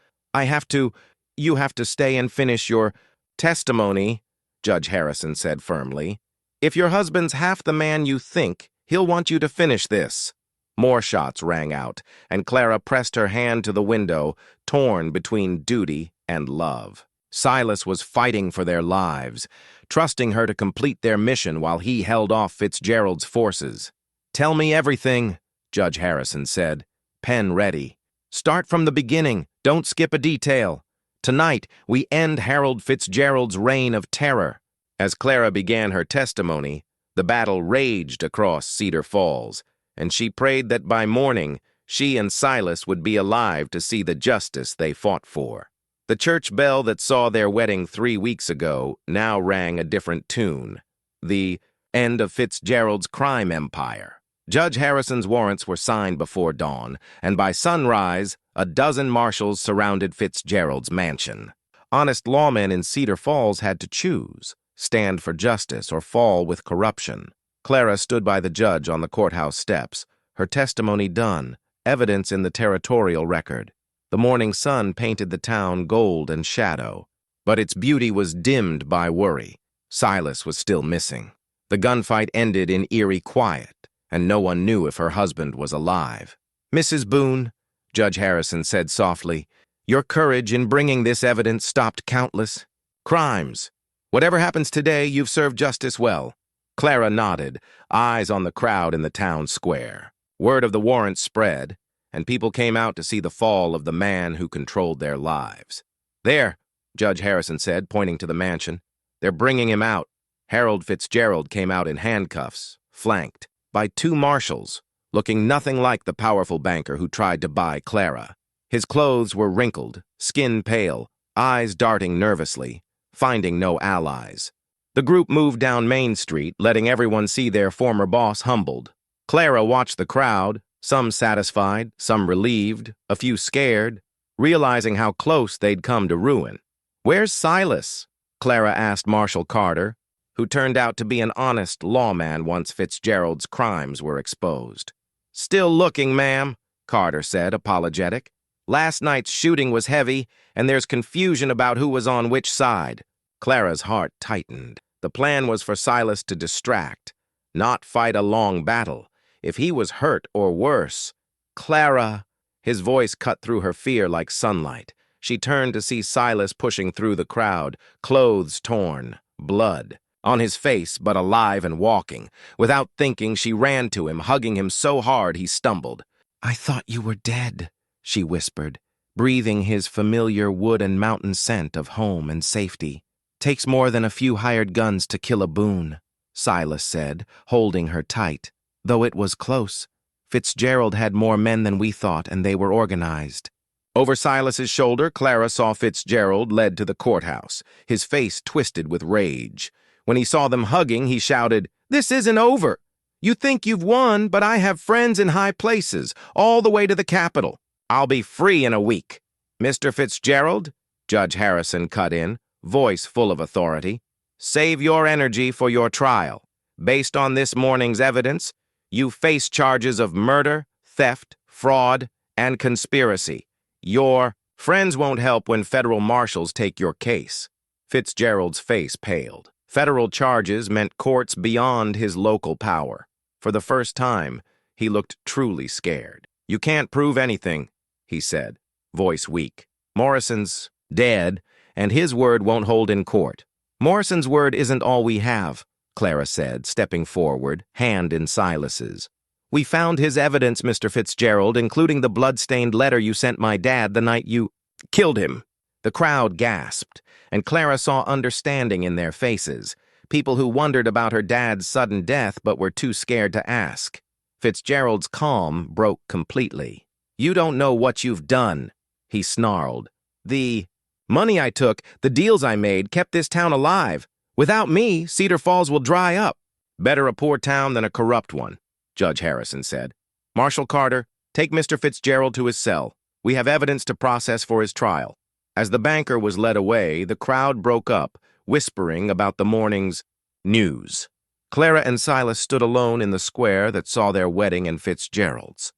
You have to stay and finish your testimony," Judge Harrison said firmly. "If your husband's half the man you think, he'll want you to finish this." More shots rang out, and Clara pressed her hand to the window, torn between duty and love. Silas was fighting for their lives, trusting her to complete their mission while he held off Fitzgerald's forces. "Tell me everything," Judge Harrison said, pen ready. "Start from the beginning, don't skip a detail. Tonight, we end Harold Fitzgerald's reign of terror." As Clara began her testimony, the battle raged across Cedar Falls, and she prayed that by morning, she and Silas would be alive to see the justice they fought for. The church bell that saw their wedding 3 weeks ago now rang a different tune. The end of Fitzgerald's crime empire. Judge Harrison's warrants were signed before dawn, and by sunrise, a dozen marshals surrounded Fitzgerald's mansion. Honest lawmen in Cedar Falls had to choose, stand for justice or fall with corruption. Clara stood by the judge on the courthouse steps, her testimony done, evidence in the territorial record. The morning sun painted the town gold and shadow, but its beauty was dimmed by worry. Silas was still missing. The gunfight ended in eerie quiet, and no one knew if her husband was alive. "Mrs. Boone," Judge Harrison said softly, "your courage in bringing this evidence stopped countless crimes. Whatever happens today, you've served justice well." Clara nodded, eyes on the crowd in the town square. Word of the warrant spread, and people came out to see the fall of the man who controlled their lives. "There," Judge Harrison said, pointing to the mansion. "They're bringing him out." Harold Fitzgerald came out in handcuffs, flanked by 2 marshals, looking nothing like the powerful banker who tried to buy Clara. His clothes were wrinkled, skin pale, eyes darting nervously, finding no allies. The group moved down Main Street, letting everyone see their former boss humbled. Clara watched the crowd, some satisfied, some relieved, a few scared, realizing how close they'd come to ruin. "Where's Silas?" Clara asked Marshal Carter, who turned out to be an honest lawman once Fitzgerald's crimes were exposed. "Still looking, ma'am," Carter said, apologetic. "Last night's shooting was heavy, and there's confusion about who was on which side." Clara's heart tightened. The plan was for Silas to distract, not fight a long battle. If he was hurt or worse, "Clara," his voice cut through her fear like sunlight. She turned to see Silas pushing through the crowd, clothes torn, blood on his face, but alive and walking. Without thinking, she ran to him, hugging him so hard he stumbled. "I thought you were dead," she whispered, breathing his familiar wood and mountain scent of home and safety. Takes more than a few hired guns to kill a Boone, Silas said, holding her tight. Though it was close, Fitzgerald had more men than we thought, and they were organized. Over Silas's shoulder, Clara saw Fitzgerald led to the courthouse, his face twisted with rage. When he saw them hugging, he shouted, "This isn't over! You think you've won, but I have friends in high places, all the way to the Capitol. I'll be free in a week." "Mr. Fitzgerald," Judge Harrison cut in, voice full of authority, "save your energy for your trial. Based on this morning's evidence, you face charges of murder, theft, fraud, and conspiracy. Your friends won't help when federal marshals take your case." Fitzgerald's face paled. Federal charges meant courts beyond his local power. For the first time, he looked truly scared. "You can't prove anything," he said, voice weak. "Morrison's dead, and his word won't hold in court." "Morrison's word isn't all we have," Clara said, stepping forward, hand in Silas's. "We found his evidence, Mr. Fitzgerald, including the blood-stained letter you sent my dad the night you killed him." The crowd gasped, and Clara saw understanding in their faces, people who wondered about her dad's sudden death but were too scared to ask. Fitzgerald's calm broke completely. "You don't know what you've done," he snarled. "The money I took, the deals I made, kept this town alive. Without me, Cedar Falls will dry up." "Better a poor town than a corrupt one," Judge Harrison said. "Marshal Carter, take Mr. Fitzgerald to his cell. We have evidence to process for his trial." As the banker was led away, the crowd broke up, whispering about the morning's news. Clara and Silas stood alone in the square that saw their wedding and Fitzgerald's.